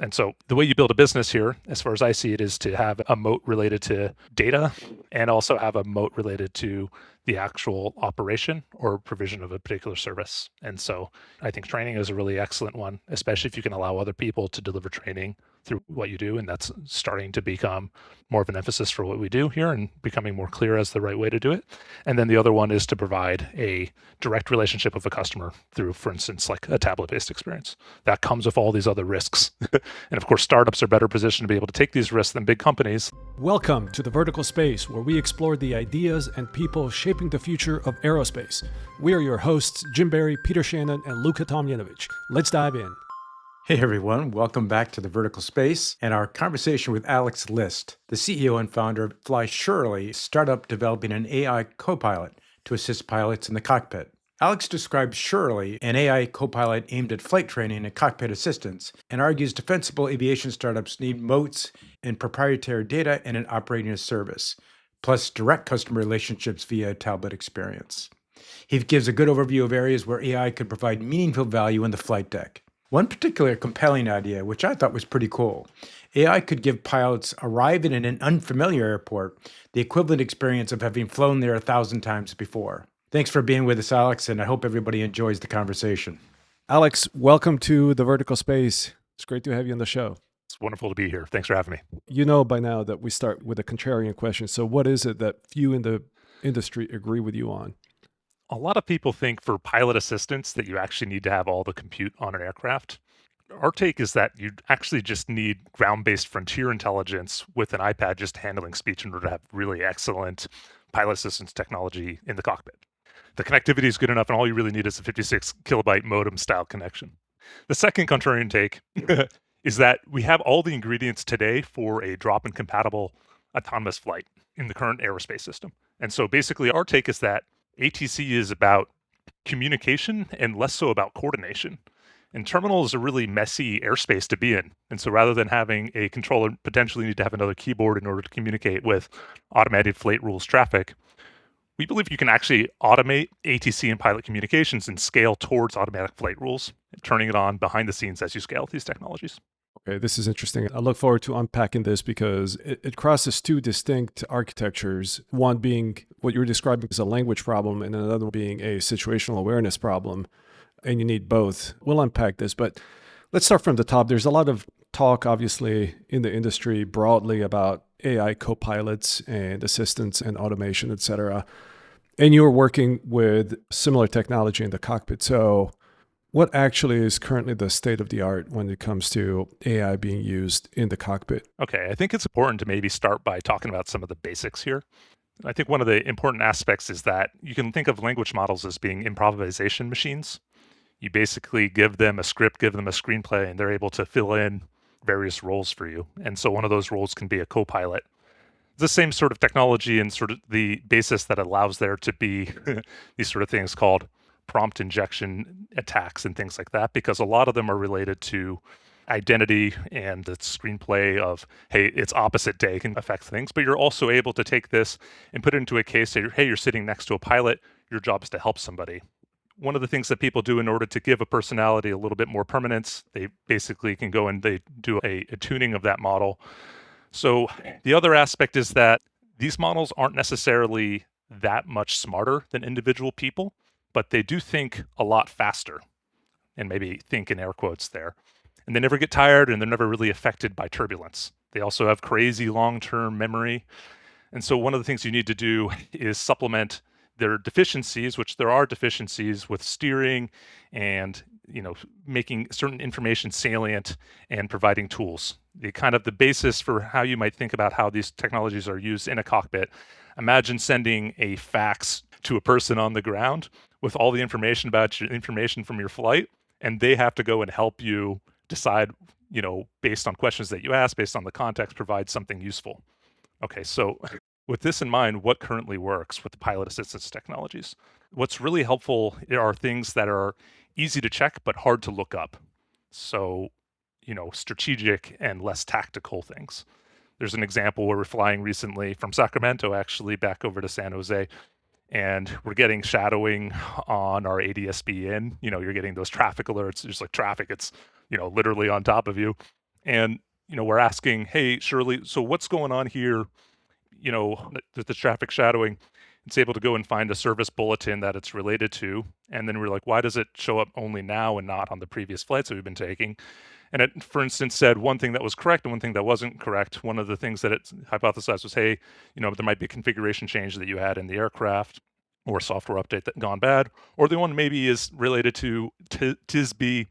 And so the way you build a business here, as far as I see it, is to have a moat related to data and also have a moat related to the actual operation or provision of a particular service. And so I think training is a really excellent one, especially if you can allow other people to deliver training through what you do. And that's starting to become more of an emphasis for what we do here and becoming more clear as the right way to do it. And then the other one is to provide a direct relationship with a customer through, for instance, like a tablet-based experience. That comes with all these other risks. And of course, startups are better positioned to be able to take these risks than big companies. Welcome to the Vertical Space, where we explore the ideas and people shaping the future of aerospace. We are your hosts, Jim Barry, Peter Shannon, and Luka Tomjanovich. Let's dive in. Hey everyone, welcome back to the Vertical Space and our conversation with Alex List, the CEO and founder of FlyShirley, a startup developing an AI copilot to assist pilots in the cockpit. Alex describes Shirley, an AI copilot aimed at flight training and cockpit assistance, and argues defensible aviation startups need moats and proprietary data and an operating as service, plus direct customer relationships via a tablet experience. He gives a good overview of areas where AI could provide meaningful value in the flight deck. One particular compelling idea, which I thought was pretty cool, AI could give pilots arriving in an unfamiliar airport the equivalent experience of having flown there 1,000 times before. Thanks for being with us, Alex, and I hope everybody enjoys the conversation. Alex, welcome to the Vertical Space. It's great to have you on the show. It's wonderful to be here. Thanks for having me. You know by now that we start with a contrarian question. So what is it that few in the industry agree with you on? A lot of people think for pilot assistance that you actually need to have all the compute on an aircraft. Our take is that you actually just need ground-based frontier intelligence with an iPad just handling speech in order to have really excellent pilot assistance technology in the cockpit. The connectivity is good enough, and all you really need is a 56 kilobyte modem style connection. The second contrarian take is that we have all the ingredients today for a drop-in compatible autonomous flight in the current aerospace system. And so basically our take is that ATC is about communication and less so about coordination. And terminal is a really messy airspace to be in. And so rather than having a controller potentially need to have another keyboard in order to communicate with automated flight rules traffic, we believe you can actually automate ATC and pilot communications and scale towards automatic flight rules, turning it on behind the scenes as you scale these technologies. Okay, this is interesting. I look forward to unpacking this because it crosses two distinct architectures, one being what you're describing as a language problem and another one being a situational awareness problem, and you need both. We'll unpack this, but let's start from the top. There's a lot of talk, obviously, in the industry broadly about AI copilots and assistants and automation, et cetera. And you're working with similar technology in the cockpit. So what actually is currently the state of the art when it comes to AI being used in the cockpit? Okay, I think it's important to maybe start by talking about some of the basics here. I think one of the important aspects is that you can think of language models as being improvisation machines. You basically give them a script, give them a screenplay, and they're able to fill in various roles for you. And so one of those roles can be a co-pilot. The same sort of technology and sort of the basis that allows there to be these sort of things called prompt injection attacks and things like that, because a lot of them are related to identity and the screenplay of, hey, it's opposite day can affect things, but you're also able to take this and put it into a case that, hey, you're sitting next to a pilot, your job is to help somebody. One of the things that people do in order to give a personality a little bit more permanence, they basically can go and they do a tuning of that model. So the other aspect is that these models aren't necessarily that much smarter than individual people, but they do think a lot faster, and maybe think in air quotes there. And they never get tired and they're never really affected by turbulence. They also have crazy long-term memory. And so one of the things you need to do is supplement their deficiencies, which there are deficiencies, with steering and making certain information salient and providing tools. The basis for how you might think about how these technologies are used in a cockpit. Imagine sending a fax to a person on the ground with all the information about your information from your flight, and they have to go and help you decide, based on questions that you ask, based on the context, provide something useful. Okay, so with this in mind, what currently works with the pilot assistance technologies? What's really helpful are things that are easy to check but hard to look up. So, strategic and less tactical things. There's an example where we're flying recently from Sacramento, actually, back over to San Jose, and we're getting shadowing on our ADS-B in. You're getting those traffic alerts, just like traffic, it's, literally on top of you. And, we're asking, hey, Shirley, so what's going on here? The traffic shadowing. It's able to go and find a service bulletin that it's related to. And then we're like, why does it show up only now and not on the previous flights that we've been taking? And it, for instance, said one thing that was correct and one thing that wasn't correct. One of the things that it hypothesized was, hey, there might be a configuration change that you had in the aircraft or a software update that gone bad. Or the one maybe is related to TISB,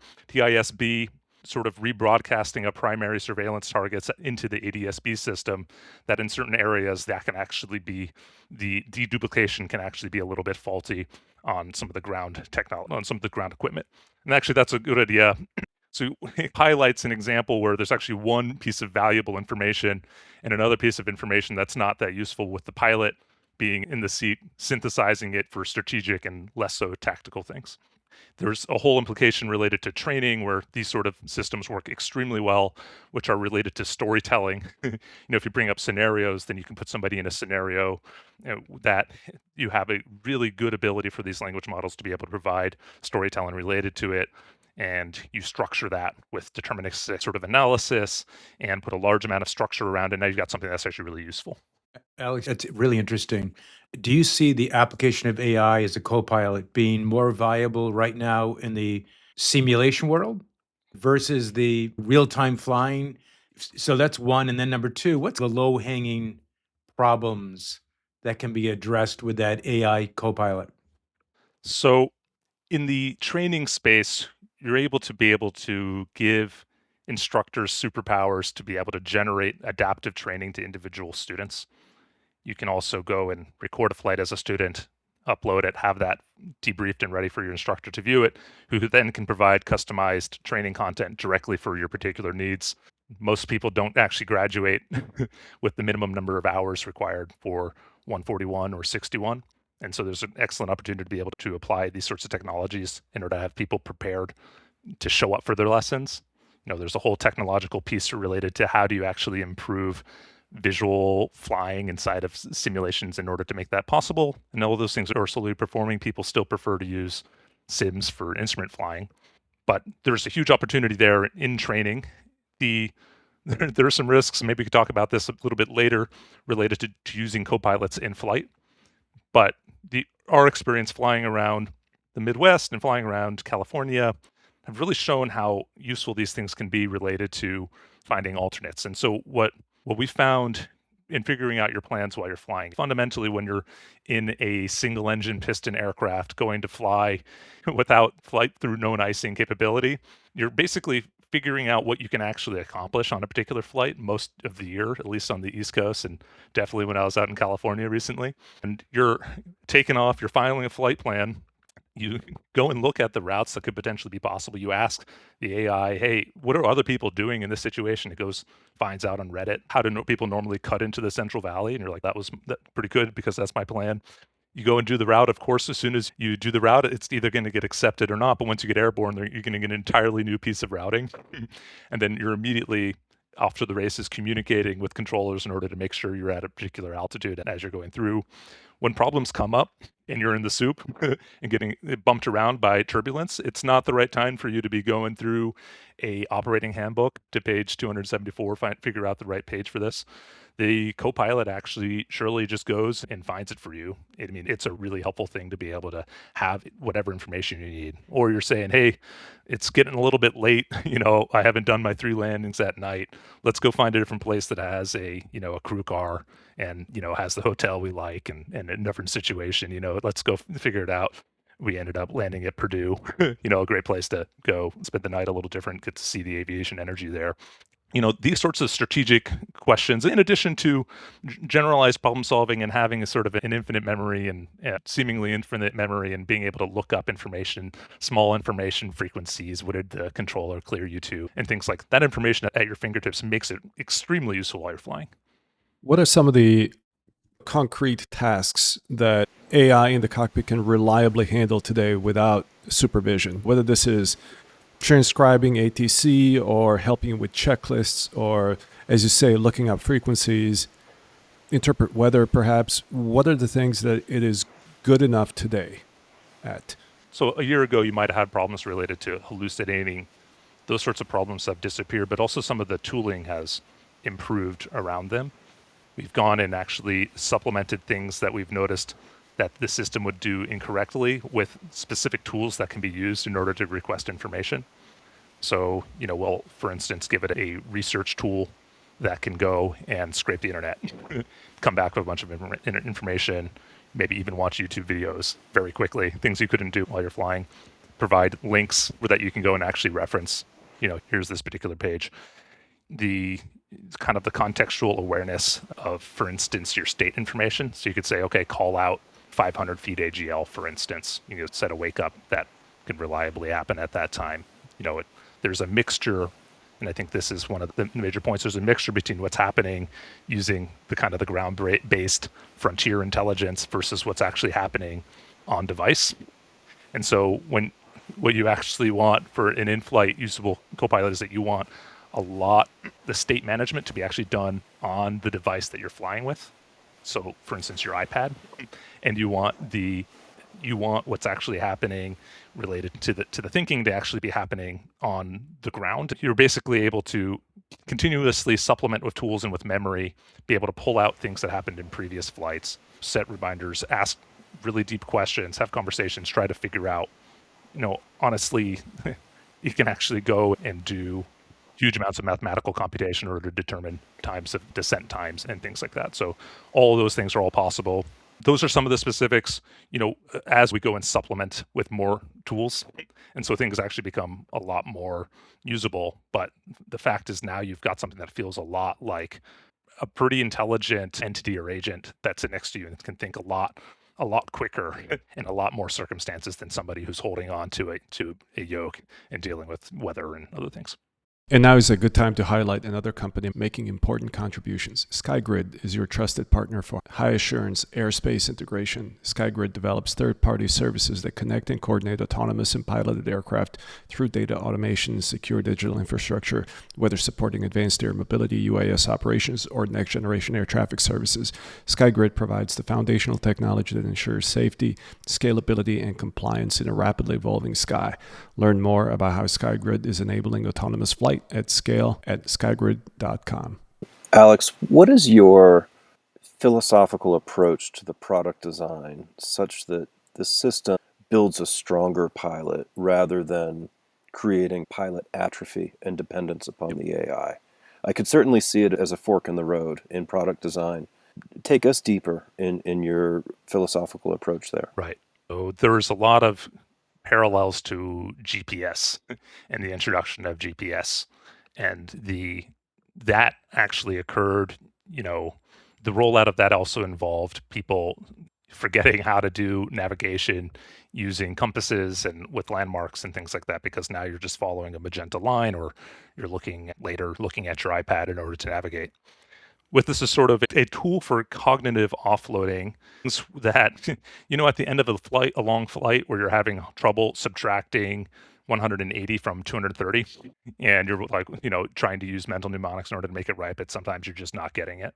sort of rebroadcasting of primary surveillance targets into the ADSB system, that in certain areas that can actually be, the deduplication can actually be a little bit faulty on some of the ground technology, on some of the ground equipment. And actually that's a good idea. So it highlights an example where there's actually one piece of valuable information and another piece of information that's not that useful, with the pilot being in the seat, synthesizing it for strategic and less so tactical things. There's a whole implication related to training where these sort of systems work extremely well, which are related to storytelling. If you bring up scenarios, then you can put somebody in a scenario that you have a really good ability for these language models to be able to provide storytelling related to it. And you structure that with deterministic sort of analysis and put a large amount of structure around it. Now you've got something that's actually really useful. Alex, that's really interesting. Do you see the application of AI as a co-pilot being more viable right now in the simulation world versus the real-time flying? So that's one. And then number two, what's the low-hanging problems that can be addressed with that AI co-pilot? So in the training space, you're able to give instructors superpowers to be able to generate adaptive training to individual students. You can also go and record a flight as a student, upload it, have that debriefed and ready for your instructor to view it, who then can provide customized training content directly for your particular needs. Most people don't actually graduate with the minimum number of hours required for 141 or 61. And so there's an excellent opportunity to be able to apply these sorts of technologies in order to have people prepared to show up for their lessons. There's a whole technological piece related to how do you actually improve visual flying inside of simulations in order to make that possible. And all those things are slowly performing. People still prefer to use sims for instrument flying, but there's a huge opportunity there in training. There are some risks, and maybe we could talk about this a little bit later, related to using copilots in flight. But our experience flying around the Midwest and flying around California have really shown how useful these things can be related to finding alternates. And so what we found in figuring out your plans while you're flying, fundamentally, when you're in a single engine piston aircraft going to fly without flight through known icing capability, you're basically figuring out what you can actually accomplish on a particular flight most of the year, at least on the East Coast, and definitely when I was out in California recently. And you're taking off, you're filing a flight plan, you go and look at the routes that could potentially be possible. You ask the AI, hey, what are other people doing in this situation? It goes, finds out on Reddit, how do people normally cut into the Central Valley? And you're like, that's pretty good because that's my plan. You go and do the route. Of course, as soon as you do the route, it's either going to get accepted or not. But once you get airborne, you're going to get an entirely new piece of routing. And then you're immediately off to the races communicating with controllers in order to make sure you're at a particular altitude as you're going through. When problems come up and you're in the soup and getting bumped around by turbulence, it's not the right time for you to be going through a operating handbook to page 274, figure out the right page for this. The copilot actually Shirley just goes and finds it for you. I mean, it's a really helpful thing to be able to have whatever information you need. Or you're saying, hey, it's getting a little bit late. I haven't done my 3 landings that night. Let's go find a different place that has a crew car and, has the hotel we like and a different situation. Let's go figure it out. We ended up landing at Purdue, a great place to go spend the night, a little different, get to see the aviation energy there. These sorts of strategic questions, in addition to generalized problem solving and having a sort of an infinite memory and seemingly infinite memory and being able to look up information, small information frequencies, what did the controller clear you to, and things like that. Information at your fingertips makes it extremely useful while you're flying. What are some of the concrete tasks that AI in the cockpit can reliably handle today without supervision? Whether this is transcribing ATC or helping with checklists or, as you say, looking up frequencies, interpret weather perhaps. What are the things that it is good enough today at? So a year ago, you might have had problems related to hallucinating those sorts of problems have disappeared, but also some of the tooling has improved around them. We've gone and actually supplemented things that we've noticed that the system would do incorrectly with specific tools that can be used in order to request information. So, we'll, for instance, give it a research tool that can go and scrape the internet, come back with a bunch of information, maybe even watch YouTube videos very quickly, things you couldn't do while you're flying, provide links that you can go and actually reference, here's this particular page. The kind of the contextual awareness of, for instance, your state information. So you could say, okay, call out 500 feet AGL, for instance. You could set a wake up that can reliably happen at that time. There's a mixture, and I think this is one of the major points. There's a mixture between what's happening using the kind of the ground-based frontier intelligence versus what's actually happening on device. And so what you actually want for an in-flight usable copilot is that you want the state management to be actually done on the device that you're flying with. So, for instance, your iPad, and you want what's actually happening related to the thinking to actually be happening on the ground. You're basically able to continuously supplement with tools and with memory, be able to pull out things that happened in previous flights, set reminders, ask really deep questions, have conversations, try to figure out, honestly, you can actually go and do huge amounts of mathematical computation in order to determine times of descent times and things like that. So all of those things are all possible. Those are some of the specifics, as we go and supplement with more tools. And so things actually become a lot more usable. But the fact is now you've got something that feels a lot like a pretty intelligent entity or agent that's next to you and can think a lot quicker in a lot more circumstances than somebody who's holding on to a yoke and dealing with weather and other things. And now is a good time to highlight another company making important contributions. SkyGrid is your trusted partner for high-assurance airspace integration. SkyGrid develops third-party services that connect and coordinate autonomous and piloted aircraft through data automation and secure digital infrastructure, whether supporting advanced air mobility, UAS operations, or next-generation air traffic services. SkyGrid provides the foundational technology that ensures safety, scalability, and compliance in a rapidly evolving sky. Learn more about how SkyGrid is enabling autonomous flight at scale at skygrid.com. Alex, what is your philosophical approach to the product design such that the system builds a stronger pilot rather than creating pilot atrophy and dependence upon the AI? I could certainly see it as a fork in the road in product design. Take us deeper in your philosophical approach there. Right. So there's a lot of parallels to GPS and the introduction of GPS, and that actually occurred. The rollout of that also involved people forgetting how to do navigation using compasses and with landmarks and things like that, because now you're just following a magenta line, or you're looking at your iPad in order to navigate. With this is sort of a tool for cognitive offloading that, at the end of a long flight where you're having trouble subtracting 180 from 230, and you're like, trying to use mental mnemonics in order to make it right, but sometimes you're just not getting it.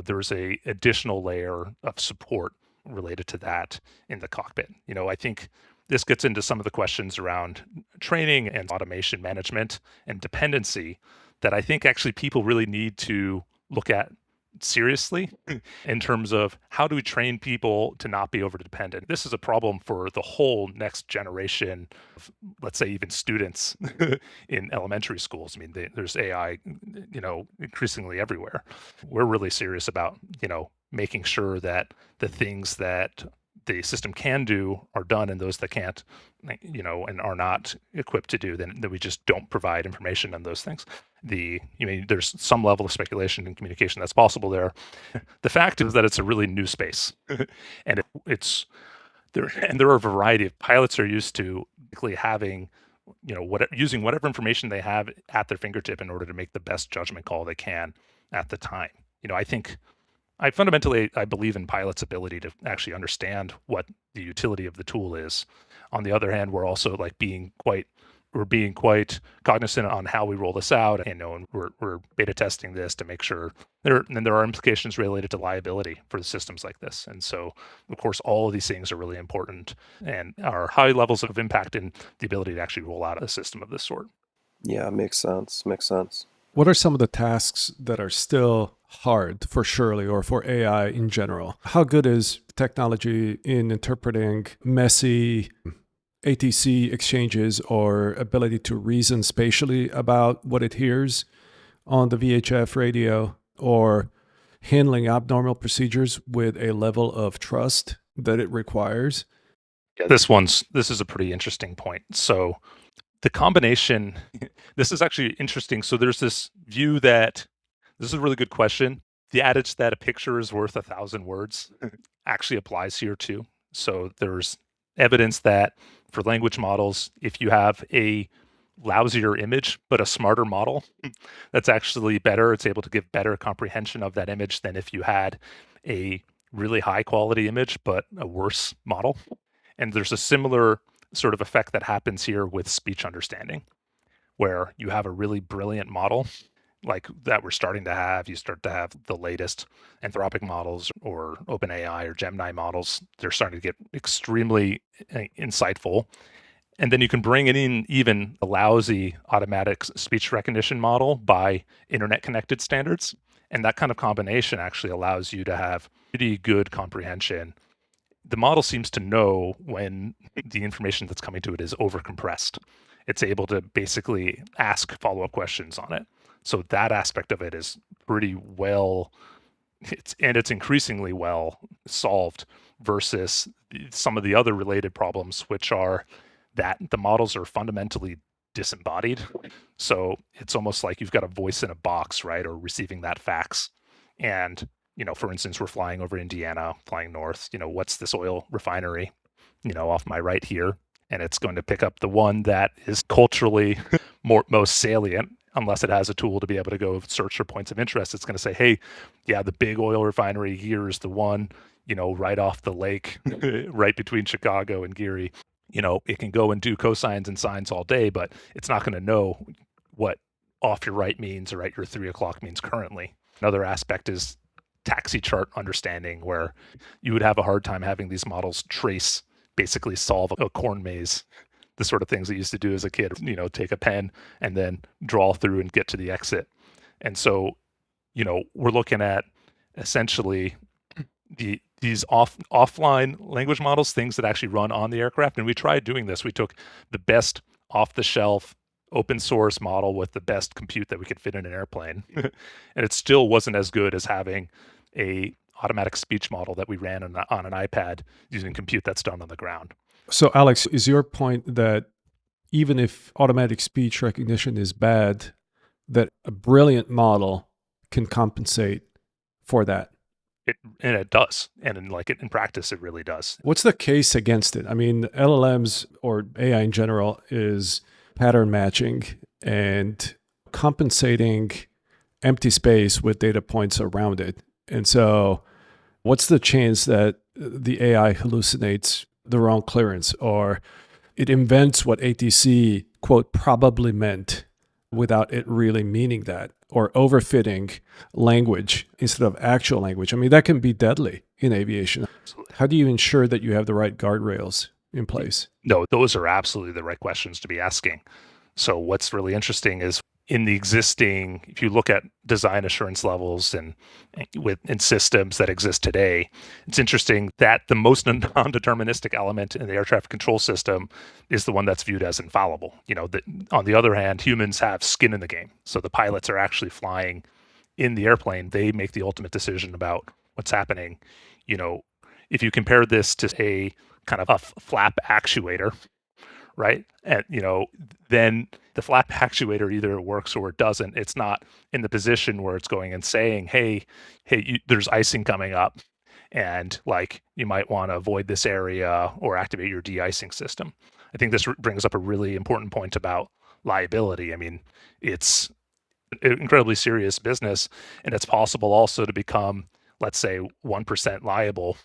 There's a additional layer of support related to that in the cockpit. I think this gets into some of the questions around training and automation management and dependency that I think actually people really need to look at seriously in terms of how do we train people to not be over dependent. This is a problem for the whole next generation of, let's say, even students in elementary schools. I mean, there's AI, increasingly everywhere. We're really serious about, making sure that the things that the system can do are done, and those that can't, and are not equipped to do, then we just don't provide information on those things. There's some level of speculation and communication that's possible there. The fact is that it's a really new space, and it's there. And there are a variety of pilots are used to basically having, using whatever information they have at their fingertip in order to make the best judgment call they can at the time. I fundamentally believe in pilots' ability to actually understand what the utility of the tool is. On the other hand, we're also being quite cognizant on how we roll this out, and we're beta testing this to make sure there are implications related to liability for the systems like this. And so, of course, all of these things are really important and are high levels of impact in the ability to actually roll out a system of this sort. Yeah, makes sense. Makes sense. What are some of the tasks that are still hard for Shirley or for AI in general? How good is technology in interpreting messy ATC exchanges or ability to reason spatially about what it hears on the VHF radio, or handling abnormal procedures with a level of trust that it requires? Yeah, this is a pretty interesting point. So the combination, this is actually interesting. So there's this view that this is a really good question. The adage that a picture is worth 1,000 words actually applies here too. So there's evidence that for language models, if you have a lousier image but a smarter model, that's actually better. It's able to give better comprehension of that image than if you had a really high quality image but a worse model. And there's a similar sort of effect that happens here with speech understanding, where you have a really brilliant model like that we're starting to have. You start to have the latest Anthropic models or OpenAI or Gemini models. They're starting to get extremely insightful. And then you can bring in even a lousy automatic speech recognition model by internet connected standards. And that kind of combination actually allows you to have pretty good comprehension. The model seems to know when the information that's coming to it is overcompressed. It's able to basically ask follow-up questions on it. So that aspect of it is pretty well, it's increasingly well solved versus some of the other related problems, which are that the models are fundamentally disembodied. So it's almost like you've got a voice in a box, right? Or receiving that fax. And, for instance, we're flying over Indiana, flying north, what's this oil refinery, off my right here. And it's going to pick up the one that is culturally most salient, unless it has a tool to be able to go search for points of interest. It's going to say, hey, yeah, the big oil refinery here is the one, right off the lake, right between Chicago and Geary. It can go and do cosines and sines all day, but it's not going to know what off your right means or at your 3 o'clock means currently. Another aspect is taxi chart understanding, where you would have a hard time having these models basically solve a corn maze, the sort of things that you used to do as a kid, take a pen and then draw through and get to the exit. And so, we're looking at essentially these offline language models, things that actually run on the aircraft. And we tried doing this. We took the best off-the-shelf open source model with the best compute that we could fit in an airplane. And it still wasn't as good as having a automatic speech model that we ran on an iPad using compute that's done on the ground. So, Alex, is your point that even if automatic speech recognition is bad, that a brilliant model can compensate for that? It does. And in practice, it really does. What's the case against it? I mean, LLMs or AI in general is pattern matching and compensating empty space with data points around it. And so what's the chance that the AI hallucinates the wrong clearance, or it invents what ATC, quote, probably meant without it really meaning that, or overfitting language instead of actual language? I mean, that can be deadly in aviation. Absolutely. How do you ensure that you have the right guardrails in place? No, those are absolutely the right questions to be asking. So what's really interesting is in the existing, if you look at design assurance levels and in systems that exist today, it's interesting that the most non-deterministic element in the air traffic control system is the one that's viewed as infallible. On the other hand, humans have skin in the game. So the pilots are actually flying in the airplane. They make the ultimate decision about what's happening. If you compare this to a kind of a flap actuator, right? And then the flap actuator either works or it doesn't. It's not in the position where it's going and saying, hey, there's icing coming up, and you might want to avoid this area or activate your de-icing system. I think this brings up a really important point about liability. I mean, it's an incredibly serious business, and it's possible also to become, let's say, 1% liable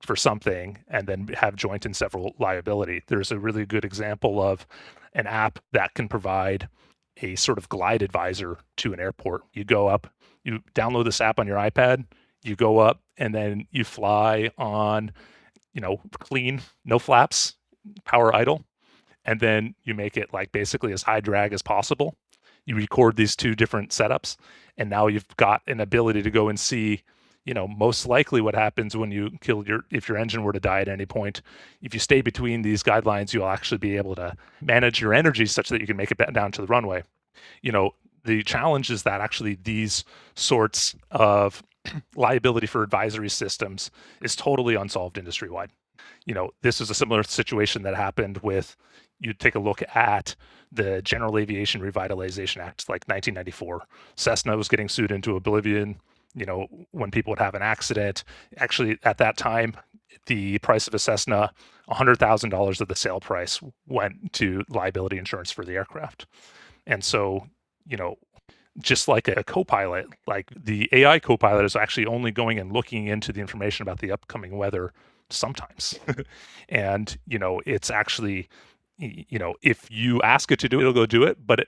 for something and then have joint and several liability. There's a really good example of an app that can provide a sort of glide advisor to an airport. You go up, you download this app on your iPad, you go up, and then you fly on, clean, no flaps, power idle. and then you make it like basically as high drag as possible. You record these two different setups, and now you've got an ability to go and see, most likely what happens when you if your engine were to die at any point. If you stay between these guidelines, you'll actually be able to manage your energy such that you can make it down to the runway. The challenge is that actually these sorts of liability for advisory systems is totally unsolved industry-wide. This is a similar situation that happened with, you take a look at the General Aviation Revitalization Act, like 1994. Cessna was getting sued into oblivion, when people would have an accident. Actually, at that time, the price of a Cessna, $100,000 of the sale price went to liability insurance for the aircraft. And so, just like a copilot, like the AI copilot is actually only going and looking into the information about the upcoming weather sometimes. And, it's actually, if you ask it to do it, it'll go do it, but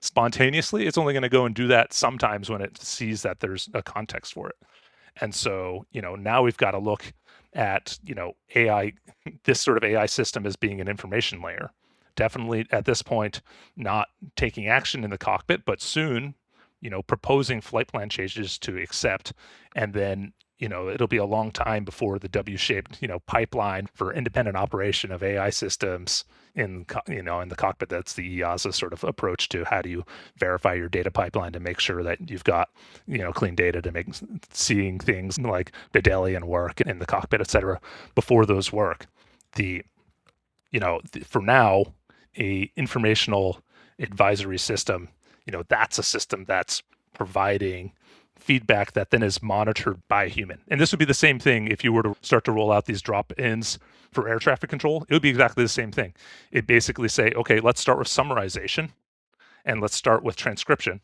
spontaneously, it's only going to go and do that sometimes when it sees that there's a context for it. And so, now we've got to look at, AI, this sort of AI system as being an information layer. Definitely at this point, not taking action in the cockpit, but soon, proposing flight plan changes to accept. And then, it'll be a long time before the W-shaped, pipeline for independent operation of AI systems in the cockpit. That's the EASA sort of approach to how do you verify your data pipeline to make sure that you've got, clean data to make seeing things like Bedelian work in the cockpit, et cetera, before those work. For now, a informational advisory system, that's a system that's providing feedback that then is monitored by a human. And this would be the same thing if you were to start to roll out these drop-ins for air traffic control. It would be exactly the same thing. It basically say, okay, let's start with summarization and let's start with transcription.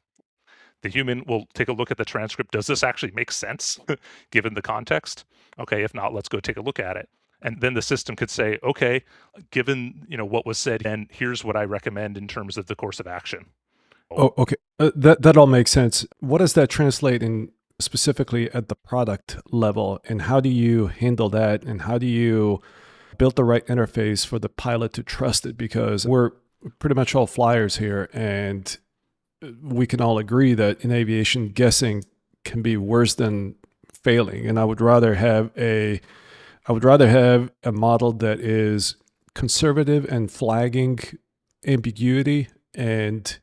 The human will take a look at the transcript. Does this actually make sense given the context? Okay, if not, let's go take a look at it. And then the system could say, okay, given what was said, and here's what I recommend in terms of the course of action. Oh, okay. That all makes sense. What does that translate in specifically at the product level? And how do you handle that? And how do you build the right interface for the pilot to trust it? Because we're pretty much all flyers here, and we can all agree that in aviation, guessing can be worse than failing. And I would rather have a model that is conservative and flagging ambiguity and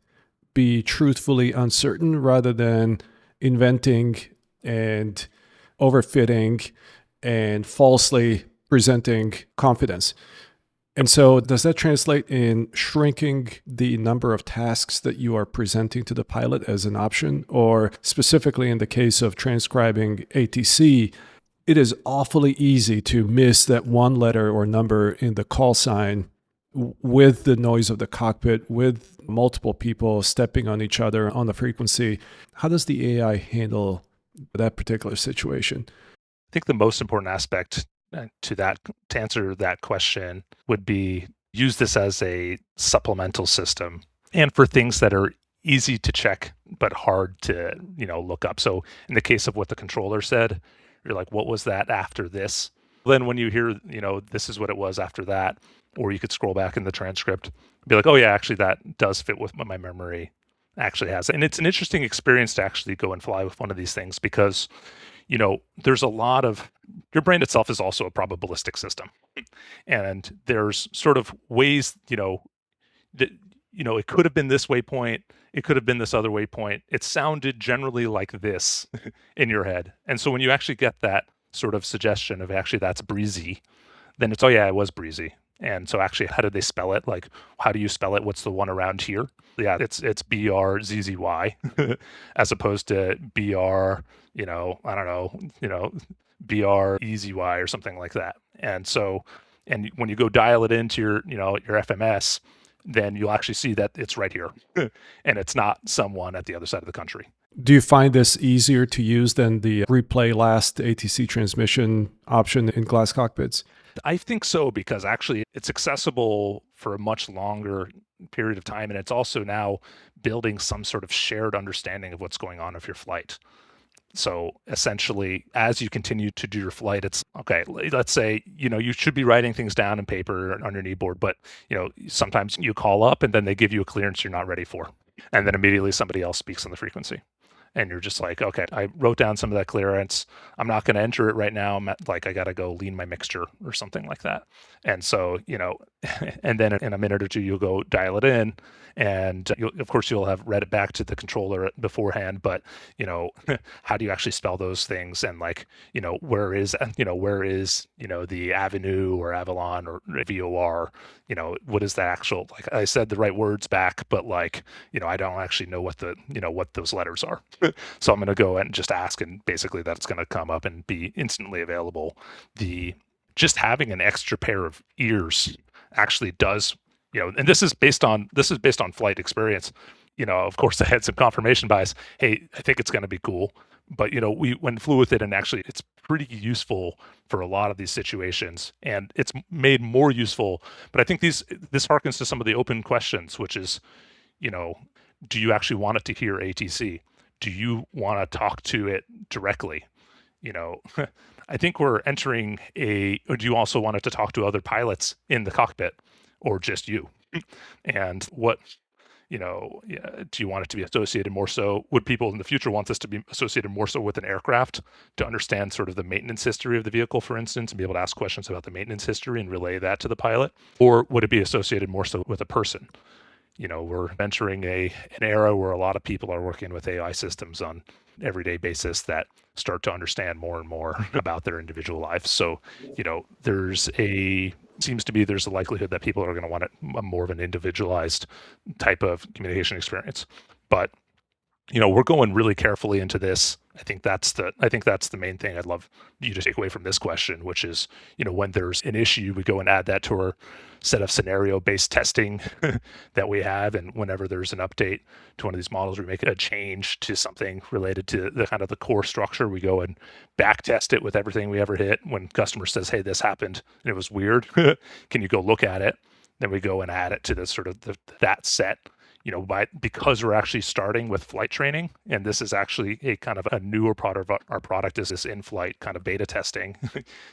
be truthfully uncertain rather than inventing and overfitting and falsely presenting confidence. And so does that translate in shrinking the number of tasks that you are presenting to the pilot as an option? Or specifically in the case of transcribing ATC, it is awfully easy to miss that one letter or number in the call sign with the noise of the cockpit, with multiple people stepping on each other on the frequency. How does the AI handle that particular situation? I think the most important aspect to answer that question would be use this as a supplemental system, and for things that are easy to check but hard to look up. So in the case of what the controller said, you're like, what was that after this? Then when you hear, this is what it was after that, or you could scroll back in the transcript, be like, oh yeah, actually that does fit with what my memory actually has. And it's an interesting experience to actually go and fly with one of these things because, there's a lot of, your brain itself is also a probabilistic system. And there's sort of ways, that, it could have been this waypoint, it could have been this other waypoint. It sounded generally like this in your head. And so when you actually get that sort of suggestion of actually that's breezy, then it's, oh yeah, it was breezy. And so actually, how do they spell it? Like, how do you spell it? What's the one around here? Yeah, it's BRZZY as opposed to BR, BREZY or something like that. And so, and when you go dial it into your FMS, then you'll actually see that it's right here and it's not someone at the other side of the country. Do you find this easier to use than the replay last ATC transmission option in glass cockpits? I think so, because actually it's accessible for a much longer period of time. And it's also now building some sort of shared understanding of what's going on of your flight. So essentially, as you continue to do your flight, it's okay. Let's say, you should be writing things down in paper on your kneeboard, but sometimes you call up and then they give you a clearance you're not ready for. And then immediately somebody else speaks on the frequency. And you're just like, okay, I wrote down some of that clearance. I'm not going to enter it right now. I got to go lean my mixture or something like that. And so, and then in a minute or two, you'll go dial it in. And of course, you'll have read it back to the controller beforehand. But, how do you actually spell those things? And where is the Avenue or Avalon or VOR? What is the actual, like I said the right words back, but I don't actually know what those letters are. So I'm going to go and just ask, and basically that's going to come up and be instantly available. Just having an extra pair of ears actually does, and this is based on flight experience. Of course I had some confirmation bias. Hey, I think it's going to be cool. But we went flew with it, and actually it's pretty useful for a lot of these situations, and it's made more useful. But I think this harkens to some of the open questions, which is, do you actually want it to hear ATC? Do you want to talk to it directly? I think we're entering or do you also want it to talk to other pilots in the cockpit, or just you? And what, do you want it to be associated more so? Would people in the future want this to be associated more so with an aircraft to understand sort of the maintenance history of the vehicle, for instance, and be able to ask questions about the maintenance history and relay that to the pilot? Or would it be associated more so with a person? We're entering an era where a lot of people are working with AI systems on everyday basis that start to understand more and more about their individual lives. So, seems to be there's a likelihood that people are going to want more of an individualized type of communication experience. But we're going really carefully into this. I think that's the main thing I'd love you to take away from this question, which is, when there's an issue, we go and add that to our set of scenario-based testing that we have. And whenever there's an update to one of these models, we make a change to something related to the kind of the core structure. We go and back test it with everything we ever hit. When customer says, hey, this happened and it was weird, can you go look at it? Then we go and add it to the sort of that set. Because we're actually starting with flight training, and this is actually a kind of a newer part of our product is this in-flight kind of beta testing.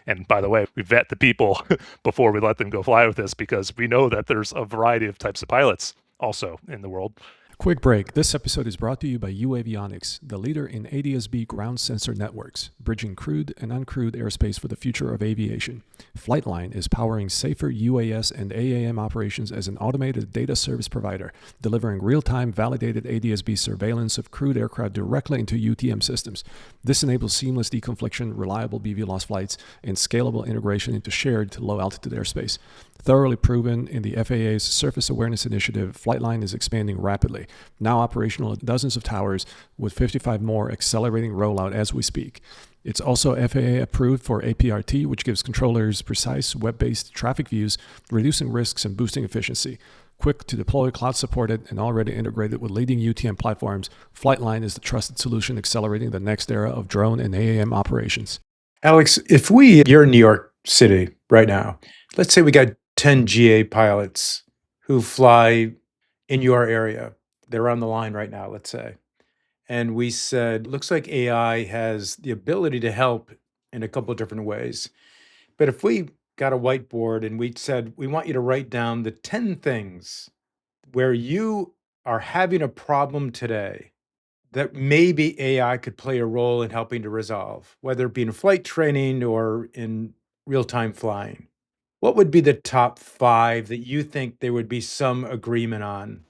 And by the way, we vet the people before we let them go fly with this, because we know that there's a variety of types of pilots also in the world. Quick break. This episode is brought to you by UAvionics, the leader in ADS-B ground sensor networks, bridging crewed and uncrewed airspace for the future of aviation. Flightline is powering safer UAS and AAM operations as an automated data service provider, delivering real-time validated ADS-B surveillance of crewed aircraft directly into UTM systems. This enables seamless deconfliction, reliable BVLOS flights, and scalable integration into shared low-altitude airspace. Thoroughly proven in the FAA's Surface Awareness Initiative, Flightline is expanding rapidly, now operational at dozens of towers, with 55 more accelerating rollout as we speak. It's also FAA approved for APRT, which gives controllers precise web-based traffic views, reducing risks and boosting efficiency. Quick to deploy, cloud-supported, and already integrated with leading UTM platforms, Flightline is the trusted solution accelerating the next era of drone and AAM operations. Alex, you're in New York City right now. Let's say we got 10 GA pilots who fly in your area. They're on the line right now, let's say. And we said, looks like AI has the ability to help in a couple of different ways. But if we got a whiteboard and we said, we want you to write down the 10 things where you are having a problem today that maybe AI could play a role in helping to resolve, whether it be in flight training or in real-time flying. What would be the top 5 that you think there would be some agreement on,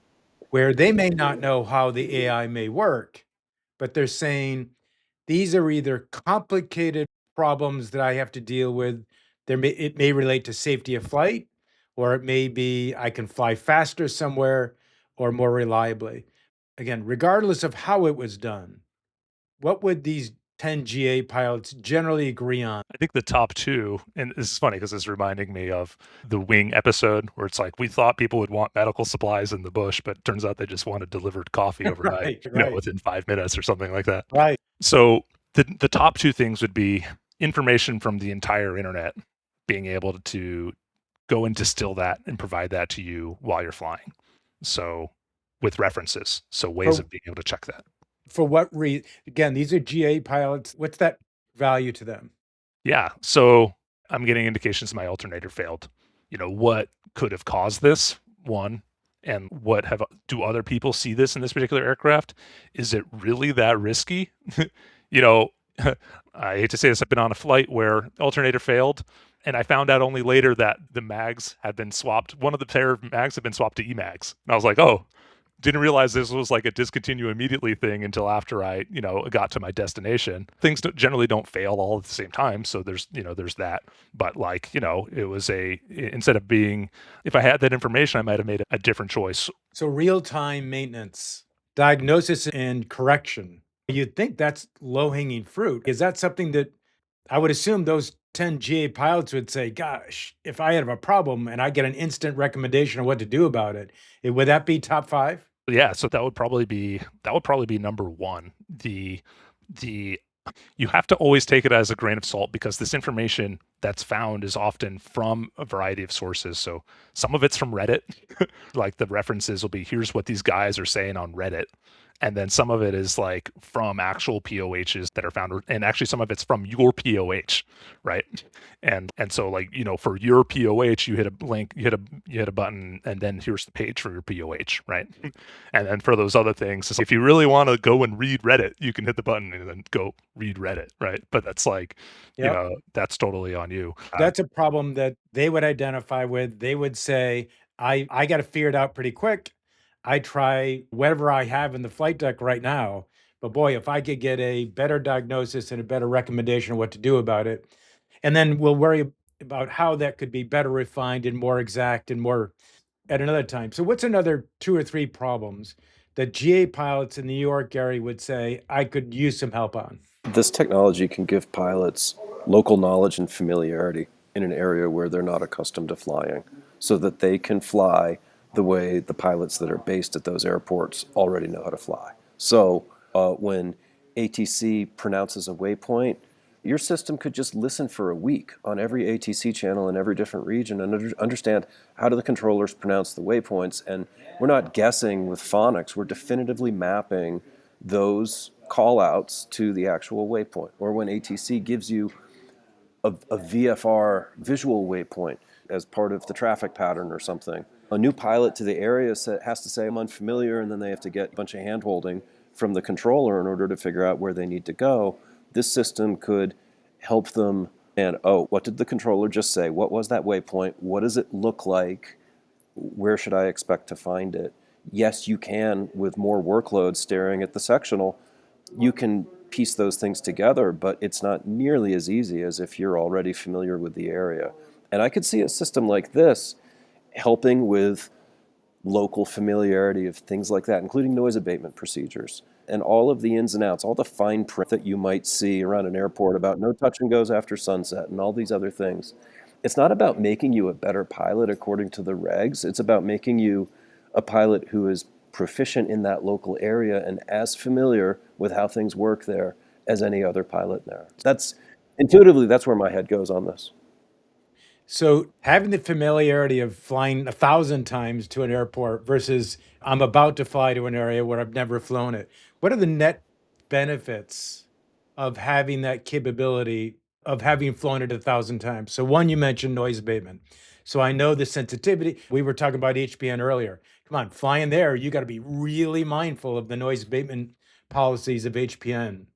where they may not know how the AI may work, but they're saying, these are either complicated problems that I have to deal with. It may relate to safety of flight, or it may be I can fly faster somewhere or more reliably. Again, regardless of how it was done, what would these 10 GA pilots generally agree on? I think the top 2, and this is funny because it's reminding me of the Wing episode where it's like, we thought people would want medical supplies in the bush, but it turns out they just wanted delivered coffee overnight, Right. Within 5 minutes or something like that. Right. So the top 2 things would be information from the entire internet, being able to go and distill that and provide that to you while you're flying. So with references, so ways of being able to check that. For what reason? Again, these are GA pilots. What's that value to them? Yeah. So I'm getting indications my alternator failed. What could have caused this? One, and do other people see this in this particular aircraft? Is it really that risky? you know, I hate to say this, I've been on a flight where the alternator failed, and I found out only later that the mags had been swapped. One of the pair of mags had been swapped to E-mags. And I was like, oh, didn't realize this was like a discontinue immediately thing until after I, got to my destination. Things generally don't fail all at the same time. So there's that. But it was instead of being, if I had that information, I might have made a different choice. So real-time maintenance, diagnosis and correction. You'd think that's low-hanging fruit. Is that something that I would assume those 10 GA pilots would say, gosh, if I have a problem and I get an instant recommendation of what to do about it, would that be top 5? Yeah, so that would probably be number one. You have to always take it as a grain of salt because this information that's found is often from a variety of sources. So some of it's from Reddit, like the references will be, here's what these guys are saying on Reddit. And then some of it is like from actual POHs that are found, and actually some of it's from your POH, right? And so for your POH, you hit a link, you hit a button, and then here's the page for your POH, right? And then for those other things, if you really want to go and read Reddit, you can hit the button and then go read Reddit, right? But that's that's totally on you. That's a problem that they would identify with. They would say, I got to figure it out pretty quick. I try whatever I have in the flight deck right now. But boy, if I could get a better diagnosis and a better recommendation of what to do about it, and then we'll worry about how that could be better refined and more exact and more at another time. So what's another 2 or 3 problems that GA pilots in the New York area would say, I could use some help on? This technology can give pilots local knowledge and familiarity in an area where they're not accustomed to flying, so that they can fly the way the pilots that are based at those airports already know how to fly. So when ATC pronounces a waypoint, your system could just listen for a week on every ATC channel in every different region and understand how do the controllers pronounce the waypoints. And we're not guessing with phonics, we're definitively mapping those call-outs to the actual waypoint. Or when ATC gives you a VFR visual waypoint as part of the traffic pattern or something, a new pilot to the area has to say, I'm unfamiliar, and then they have to get a bunch of hand-holding from the controller in order to figure out where they need to go. This system could help them, and what did the controller just say? What was that waypoint? What does it look like? Where should I expect to find it? Yes, you can, with more workload staring at the sectional, you can piece those things together, but it's not nearly as easy as if you're already familiar with the area. And I could see a system like this helping with local familiarity of things like that, including noise abatement procedures and all of the ins and outs, all the fine print that you might see around an airport about no touch and goes after sunset and all these other things. It's not about making you a better pilot according to the regs. It's about making you a pilot who is proficient in that local area and as familiar with how things work there as any other pilot there. That's intuitively, that's where my head goes on this. So having the familiarity of flying 1,000 times to an airport versus I'm about to fly to an area where I've never flown it, what are the net benefits of having that capability of having flown it 1,000 times? So one, you mentioned noise abatement. So I know the sensitivity. We were talking about HPN earlier. Come on, flying there, you got to be really mindful of the noise abatement policies of HPN.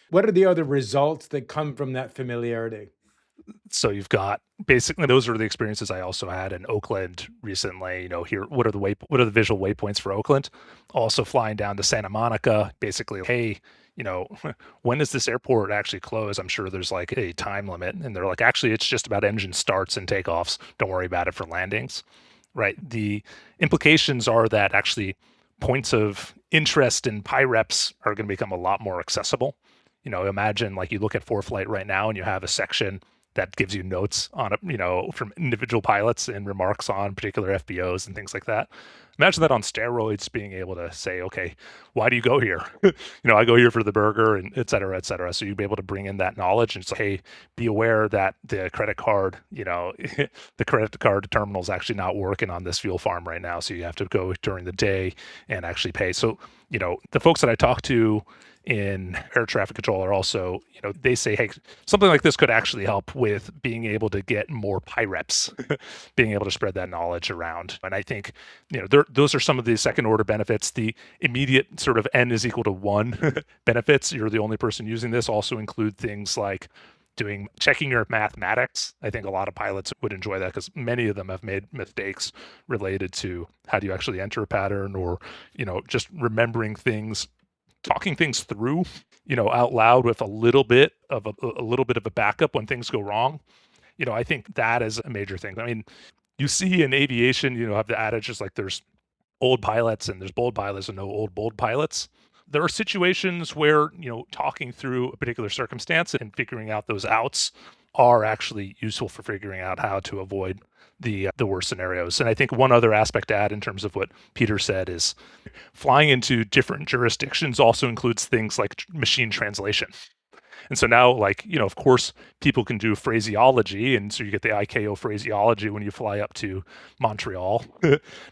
What are the other results that come from that familiarity? So you've got basically, those are the experiences I also had in Oakland recently. Here, what are the visual waypoints for Oakland? Also flying down to Santa Monica, basically, hey, when does this airport actually close? I'm sure there's like a time limit, and they're like, actually, it's just about engine starts and takeoffs. Don't worry about it for landings, right? The implications are that actually points of interest in PIREPs are going to become a lot more accessible. Imagine like you look at ForeFlight right now, and you have a section that gives you notes on from individual pilots and remarks on particular FBOs and things like that. Imagine that on steroids, being able to say, okay, why do you go here? I go here for the burger, and et cetera, et cetera. So you'd be able to bring in that knowledge and say, hey, be aware that the credit card, the credit card terminal is actually not working on this fuel farm right now. So you have to go during the day and actually pay. So, the folks that I talk to in air traffic control are also, they say, hey, something like this could actually help with being able to get more PIREPs, being able to spread that knowledge around. And I think, those are some of the second order benefits. The immediate sort of n is equal to 1 benefits, you're the only person using this, also include things like checking your mathematics. I think a lot of pilots would enjoy that because many of them have made mistakes related to how do you actually enter a pattern, or, just remembering things, talking things through, out loud with a little bit of a backup when things go wrong. I think that is a major thing. I mean, you see in aviation, have the adage is like there's old pilots and there's bold pilots and no old bold pilots. There are situations where, talking through a particular circumstance and figuring out those outs are actually useful for figuring out how to avoid the worst scenarios. And I think one other aspect to add in terms of what Peter said is flying into different jurisdictions also includes things like machine translation. And so now, of course, people can do phraseology. And so you get the ICAO phraseology when you fly up to Montreal,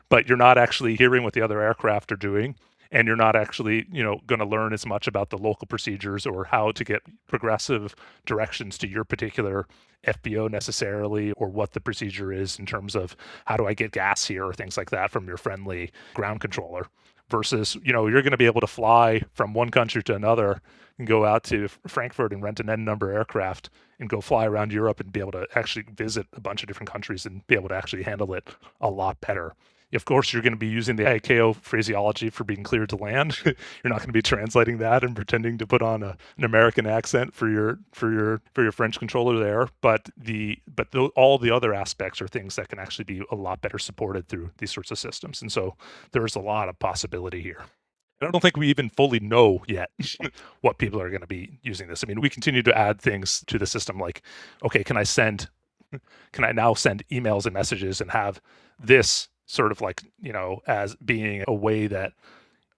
but you're not actually hearing what the other aircraft are doing. And you're not actually, going to learn as much about the local procedures or how to get progressive directions to your particular FBO necessarily, or what the procedure is in terms of how do I get gas here or things like that from your friendly ground controller. Versus, you're going to be able to fly from one country to another and go out to Frankfurt and rent an N number aircraft and go fly around Europe and be able to actually visit a bunch of different countries and be able to actually handle it a lot better. Of course, you're going to be using the ICAO phraseology for being cleared to land. You're not going to be translating that and pretending to put on an American accent for your French controller there. But all the other aspects are things that can actually be a lot better supported through these sorts of systems. And so there's a lot of possibility here. I don't think we even fully know yet what people are going to be using this. I mean, we continue to add things to the system like, okay, can I now send emails and messages and have this sort of like, as being a way that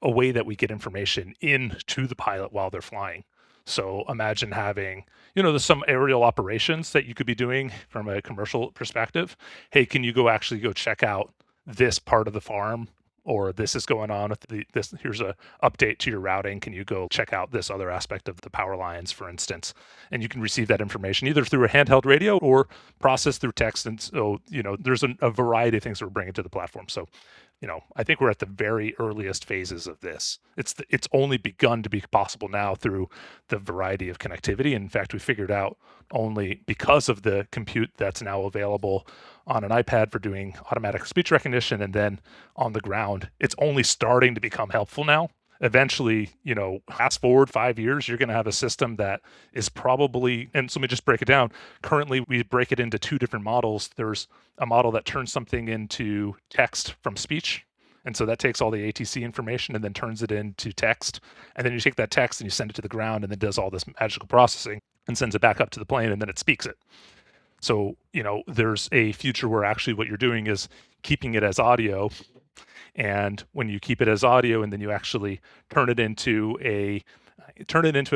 we get information into the pilot while they're flying. So imagine having, there's some aerial operations that you could be doing from a commercial perspective. Hey, can you actually go check out this part of the farm? Or this is going on with this. Here's a update to your routing. Can you go check out this other aspect of the power lines, for instance? And you can receive that information either through a handheld radio or processed through text. And so, there's a variety of things that we're bringing to the platform. So, I think we're at the very earliest phases of this. It's only begun to be possible now through the variety of connectivity. In fact, we figured out only because of the compute that's now available on an iPad for doing automatic speech recognition, and then on the ground, it's only starting to become helpful now. Eventually, fast forward 5 years, you're going to have a system that is probably, and so let me just break it down. Currently, we break it into 2 different models. There's a model that turns something into text from speech. And so that takes all the ATC information and then turns it into text. And then you take that text and you send it to the ground and then does all this magical processing and sends it back up to the plane and then it speaks it. So, there's a future where actually what you're doing is keeping it as audio. And when you keep it as audio and then you actually turn it into a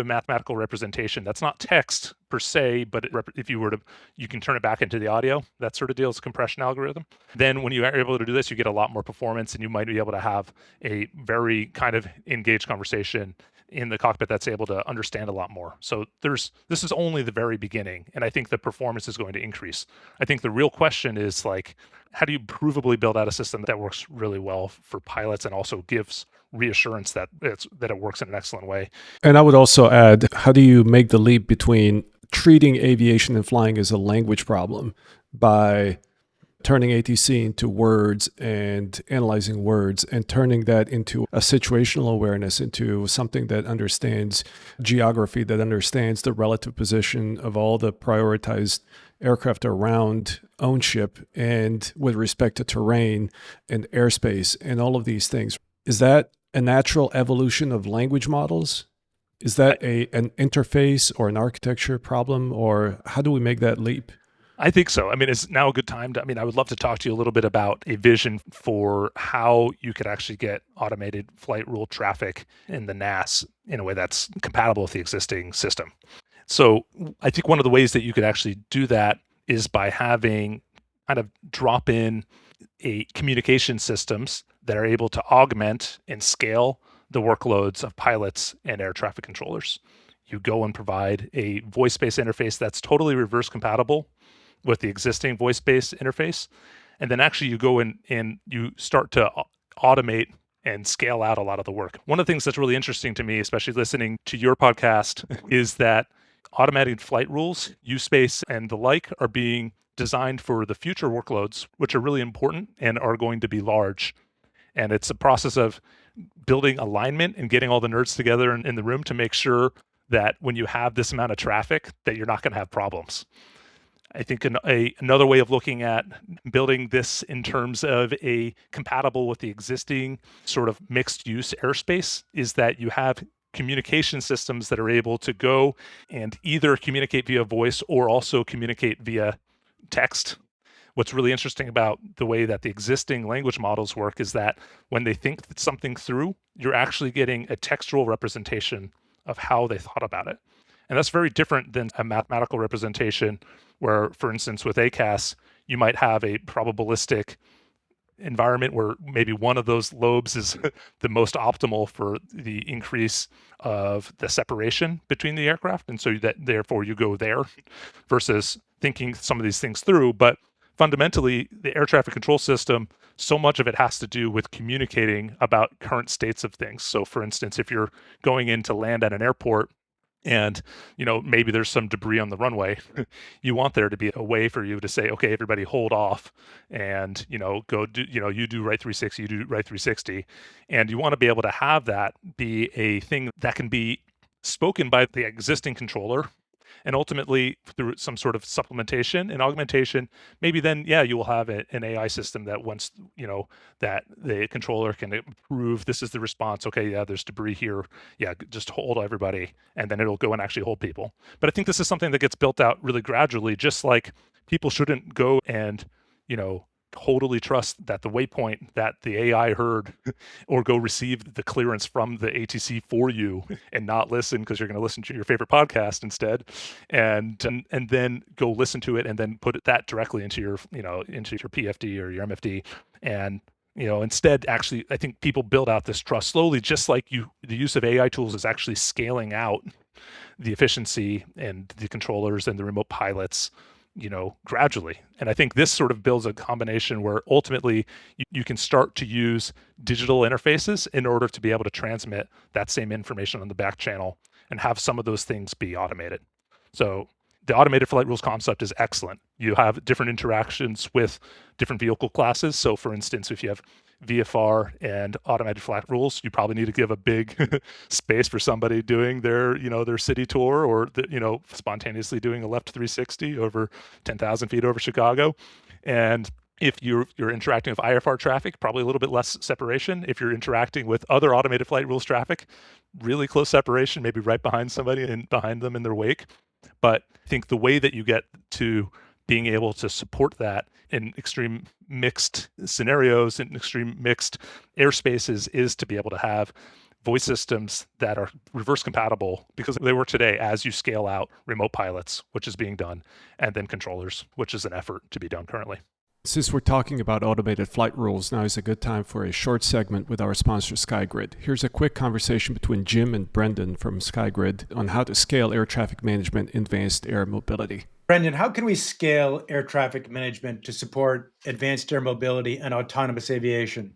mathematical representation that's not text per se, but if you can turn it back into the audio, that sort of deal is a compression algorithm. Then when you are able to do this, you get a lot more performance and you might be able to have a very kind of engaged conversation in the cockpit that's able to understand a lot more. So this is only the very beginning, and I think the performance is going to increase. I think the real question is like, how do you provably build out a system that works really well for pilots and also gives reassurance that it works in an excellent way? And I would also add, how do you make the leap between treating aviation and flying as a language problem by turning ATC into words and analyzing words and turning that into a situational awareness, into something that understands geography, that understands the relative position of all the prioritized aircraft around own ship and with respect to terrain and airspace and all of these things. Is that a natural evolution of language models? Is that an interface or an architecture problem, or how do we make that leap? I think so. I mean, it's now a good time to, I mean, I would love to talk to you a little bit about a vision for how you could actually get automated flight rule traffic in the NAS in a way that's compatible with the existing system. So I think one of the ways that you could actually do that is by having kind of drop in a communication systems that are able to augment and scale the workloads of pilots and air traffic controllers. You go and provide a voice-based interface that's totally reverse compatible with the existing voice-based interface. And then actually you go in and you start to automate and scale out a lot of the work. One of the things that's really interesting to me, especially listening to your podcast, is that automated flight rules, use space, and the like are being designed for the future workloads, which are really important and are going to be large. And it's a process of building alignment and getting all the nerds together in the room to make sure that when you have this amount of traffic, that you're not going to have problems. I think another way of looking at building this in terms of a compatible with the existing sort of mixed use airspace is that you have communication systems that are able to go and either communicate via voice or also communicate via text. What's really interesting about the way that the existing language models work is that when they think something through, you're actually getting a textual representation of how they thought about it. And that's very different than a mathematical representation where, for instance, with ACAS, you might have a probabilistic environment where maybe one of those lobes is the most optimal for the increase of the separation between the aircraft. And so that therefore you go there versus thinking some of these things through. But fundamentally, the air traffic control system, so much of it has to do with communicating about current states of things. So for instance, if you're going in to land at an airport, and maybe there's some debris on the runway, you want there to be a way for you to say, okay, everybody hold off and go do, you do right 360, you do right 360, and you want to be able to have that be a thing that can be spoken by the existing controller, and ultimately through some sort of supplementation and augmentation, maybe then you will have an AI system that once that the controller can approve this is the response. Okay, there's debris here. Just hold everybody, and then it'll go and actually hold people. But I think this is something that gets built out really gradually. Just like people shouldn't go and totally trust that the waypoint that the AI heard or go receive the clearance from the ATC for you and not listen because you're going to listen to your favorite podcast instead, and then go listen to it and then put that directly into your into your PFD or your MFD. And instead, actually, I think people build out this trust slowly, just like the use of AI tools is actually scaling out the efficiency and the controllers and the remote pilots gradually. And I think this sort of builds a combination where ultimately you can start to use digital interfaces in order to be able to transmit that same information on the back channel and have some of those things be automated. So the automated flight rules concept is excellent. You have different interactions with different vehicle classes. So for instance, if you have VFR and automated flight rules, you probably need to give a big space for somebody doing their, their city tour or, spontaneously doing a left 360 over 10,000 feet over Chicago. And if you're interacting with IFR traffic, probably a little bit less separation. If you're interacting with other automated flight rules traffic, really close separation, maybe right behind somebody and behind them in their wake. But I think the way that you get to being able to support that in extreme mixed scenarios and extreme mixed airspaces is to be able to have voice systems that are reverse compatible, because they work today as you scale out remote pilots, which is being done, and then controllers, which is an effort to be done currently. Since we're talking about automated flight rules, now is a good time for a short segment with our sponsor, SkyGrid. Here's a quick conversation between Jim and Brendan from SkyGrid on how to scale air traffic management in advanced air mobility. Brendan, how can we scale air traffic management to support advanced air mobility and autonomous aviation?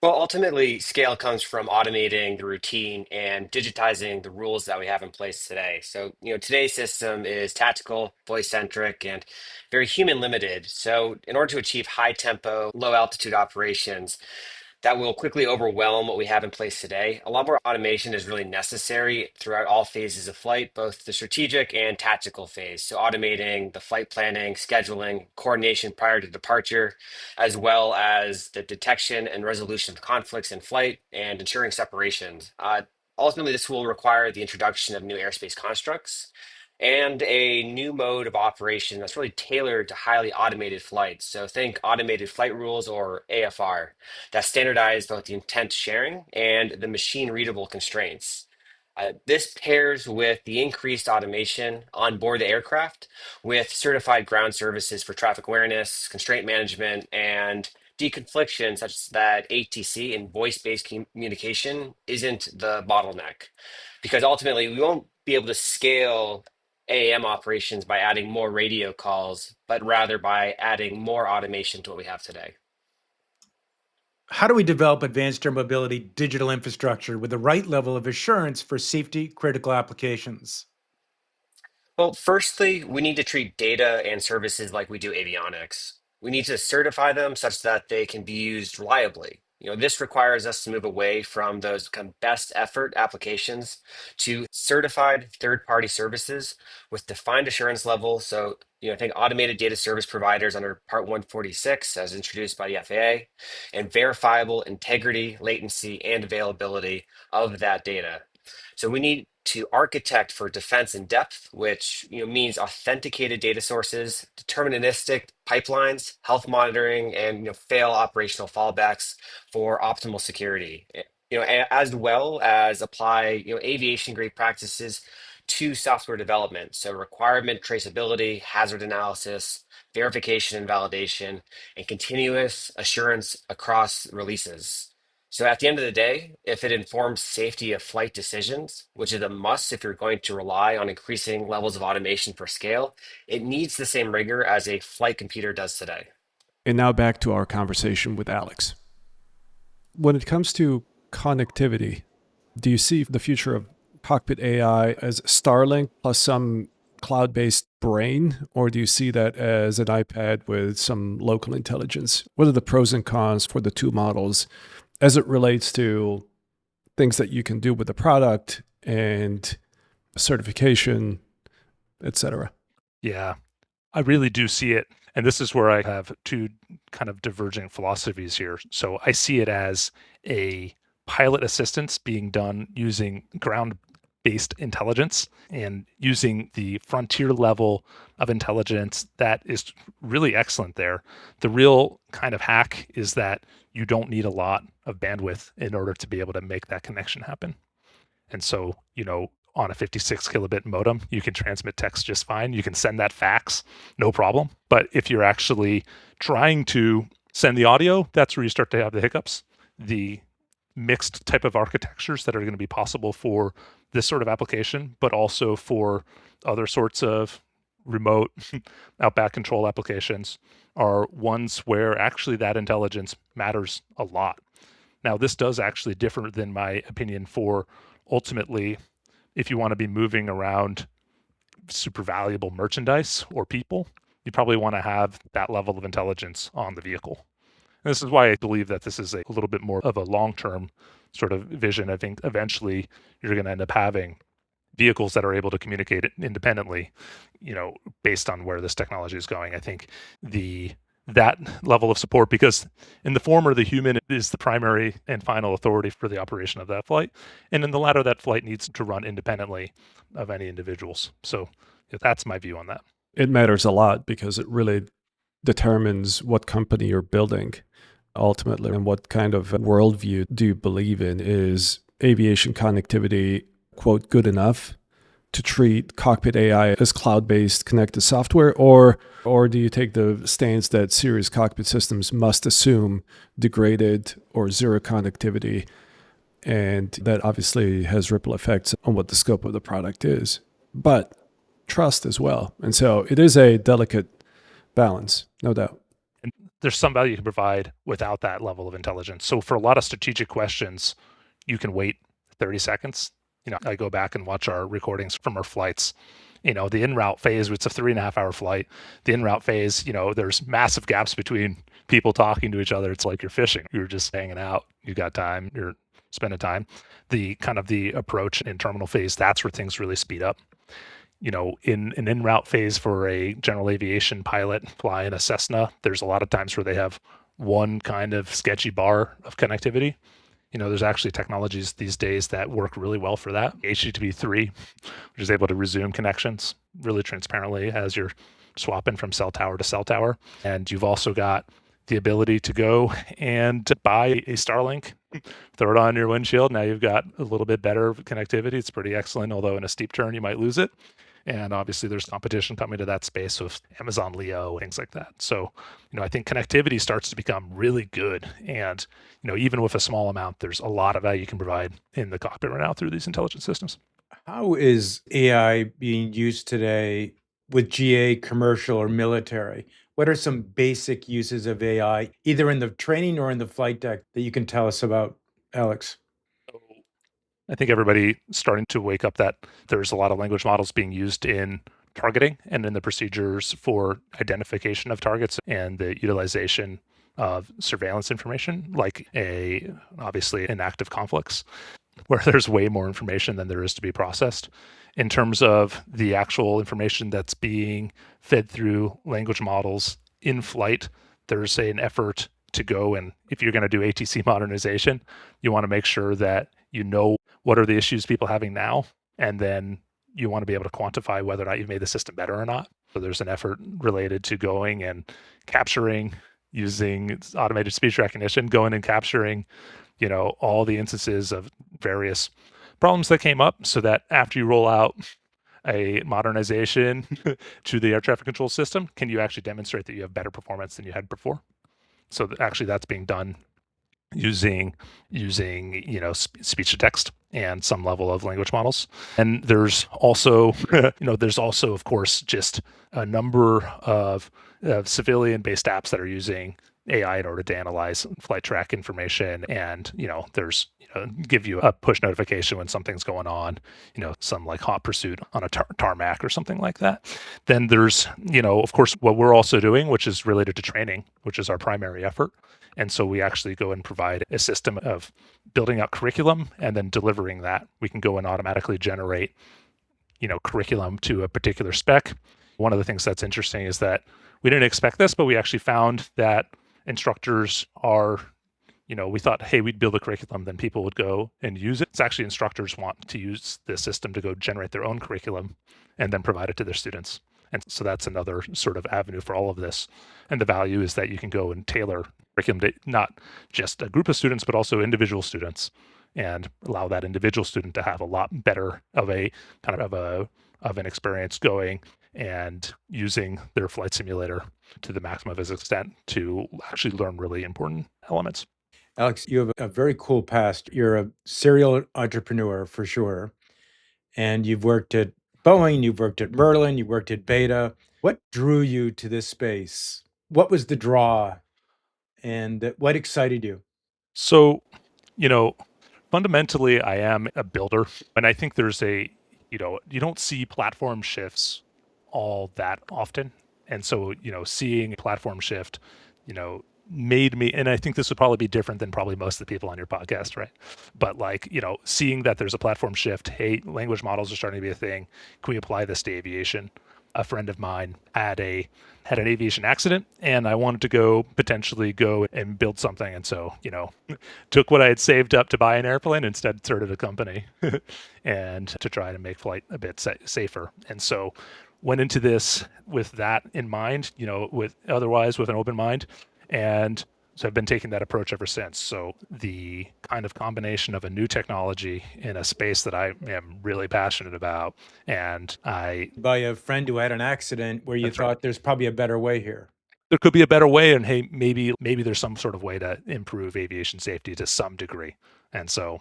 Well, ultimately, scale comes from automating the routine and digitizing the rules that we have in place today. So, today's system is tactical, voice-centric, and very human limited. So, in order to achieve high tempo, low altitude operations, that will quickly overwhelm what we have in place today. A lot more automation is really necessary throughout all phases of flight, both the strategic and tactical phase. So, automating the flight planning, scheduling, coordination prior to departure, as well as the detection and resolution of conflicts in flight and ensuring separations. Ultimately, this will require the introduction of new airspace constructs and a new mode of operation that's really tailored to highly automated flights. So think automated flight rules or AFR that standardize both the intent sharing and the machine readable constraints. This pairs with the increased automation on board the aircraft with certified ground services for traffic awareness, constraint management, and deconfliction, such that ATC and voice-based communication isn't the bottleneck. Because ultimately, we won't be able to scale AAM operations by adding more radio calls, but rather by adding more automation to what we have today. How do we develop advanced air mobility digital infrastructure with the right level of assurance for safety critical applications? Well, firstly, we need to treat data and services like we do avionics. We need to certify them such that they can be used reliably. This requires us to move away from those kind of best effort applications to certified third-party services with defined assurance levels. So, think automated data service providers under Part 146, as introduced by the FAA, and verifiable integrity, latency, and availability of that data. So we need to architect for defense in depth, which means authenticated data sources, deterministic pipelines, health monitoring, and fail operational fallbacks for optimal security. As well as apply aviation grade practices to software development. So requirement traceability, hazard analysis, verification and validation, and continuous assurance across releases. So at the end of the day, if it informs safety of flight decisions, which is a must if you're going to rely on increasing levels of automation for scale, it needs the same rigor as a flight computer does today. And now back to our conversation with Alex. When it comes to connectivity, do you see the future of Cockpit AI as Starlink plus some cloud-based brain, or do you see that as an iPad with some local intelligence? What are the pros and cons for the two models as it relates to things that you can do with the product and certification, etc.? Yeah, I really do see it. And this is where I have two kind of diverging philosophies here. So I see it as a pilot assistance being done using ground-based intelligence and using the frontier level of intelligence that is really excellent there. The real kind of hack is that you don't need a lot of bandwidth in order to be able to make that connection happen. And so, on a 56 kilobit modem, you can transmit text just fine. You can send that fax, no problem. But if you're actually trying to send the audio, that's where you start to have the hiccups. The mixed type of architectures that are going to be possible for this sort of application, but also for other sorts of remote outback control applications are ones where actually that intelligence matters a lot. Now, this does actually differ than my opinion for ultimately, if you want to be moving around super valuable merchandise or people, you probably want to have that level of intelligence on the vehicle. And this is why I believe that this is a little bit more of a long-term sort of vision. I think eventually you're going to end up having vehicles that are able to communicate independently, based on where this technology is going. I think that level of support, because in the former, the human is the primary and final authority for the operation of that flight. And in the latter, that flight needs to run independently of any individuals. So that's my view on that. It matters a lot because it really determines what company you're building ultimately and what kind of worldview do you believe in. Is aviation connectivity, quote, good enough to treat Cockpit AI as cloud-based connected software, or do you take the stance that serious cockpit systems must assume degraded or zero connectivity, and that obviously has ripple effects on what the scope of the product is, but trust as well. And so it is a delicate balance, no doubt. And there's some value you can provide without that level of intelligence. So for a lot of strategic questions, you can wait 30 seconds. I go back and watch our recordings from our flights. The en route phase, it's a 3.5-hour flight. The en route phase, there's massive gaps between people talking to each other. It's like you're fishing. You're just hanging out. You got time. You're spending time. The kind of the approach in terminal phase, that's where things really speed up. In an en route phase for a general aviation pilot flying a Cessna, there's a lot of times where they have one kind of sketchy bar of connectivity. There's actually technologies these days that work really well for that. HTTP3, which is able to resume connections really transparently as you're swapping from cell tower to cell tower. And you've also got the ability to go and buy a Starlink, throw it on your windshield. Now you've got a little bit better connectivity. It's pretty excellent, although in a steep turn, you might lose it. And obviously, there's competition coming to that space with Amazon Leo, things like that. So, I think connectivity starts to become really good. And, even with a small amount, there's a lot of value you can provide in the cockpit right now through these intelligent systems. How is AI being used today with GA, commercial, or military? What are some basic uses of AI, either in the training or in the flight deck, that you can tell us about, Alex? I think everybody starting to wake up that there's a lot of language models being used in targeting and in the procedures for identification of targets and the utilization of surveillance information, like obviously in active conflicts, where there's way more information than there is to be processed. In terms of the actual information that's being fed through language models in flight, there's an effort to go, and if you're going to do ATC modernization, you want to make sure that what are the issues people having now, and then you want to be able to quantify whether or not you've made the system better or not. So there's an effort related to going and capturing, using automated speech recognition, going and capturing, all the instances of various problems that came up, so that after you roll out a modernization to the air traffic control system, can you actually demonstrate that you have better performance than you had before? So actually that's being done using speech to text and some level of language models. And there's also of course just a number of civilian based apps that are using AI in order to analyze flight track information, and there's give you a push notification when something's going on, some like hot pursuit on a tarmac or something like that. Then there's of course what we're also doing, which is related to training, which is our primary effort. And so we actually go and provide a system of building out curriculum and then delivering that. We can go and automatically generate, curriculum to a particular spec. One of the things that's interesting is that we didn't expect this, but we actually found that instructors are, we thought, hey, we'd build a curriculum, then people would go and use it. It's actually instructors want to use the system to go generate their own curriculum and then provide it to their students. And so that's another sort of avenue for all of this. And the value is that you can go and tailor curriculum to not just a group of students, but also individual students, and allow that individual student to have a lot better of a kind of an experience going and using their flight simulator to the maximum of its extent to actually learn really important elements. Alex, you have a very cool past. You're a serial entrepreneur for sure. And you've worked at Boeing, you've worked at Merlin, you've worked at Beta. What drew you to this space? What was the draw? And what excited you? So, fundamentally, I am a builder, and I think there's you don't see platform shifts all that often. And so, seeing a platform shift, made me, and I think this would probably be different than probably most of the people on your podcast, right? But seeing that there's a platform shift, hey, language models are starting to be a thing. Can we apply this to aviation? A friend of mine had an aviation accident, and I wanted to potentially go and build something. And so, took what I had saved up to buy an airplane, instead started a company and to try to make flight a bit safer. And so went into this with that in mind, with an open mind. And so I've been taking that approach ever since. So the kind of combination of a new technology in a space that I am really passionate about, and by a friend who had an accident where you thought there's probably a better way here. There could be a better way, and hey, maybe there's some sort of way to improve aviation safety to some degree. And so,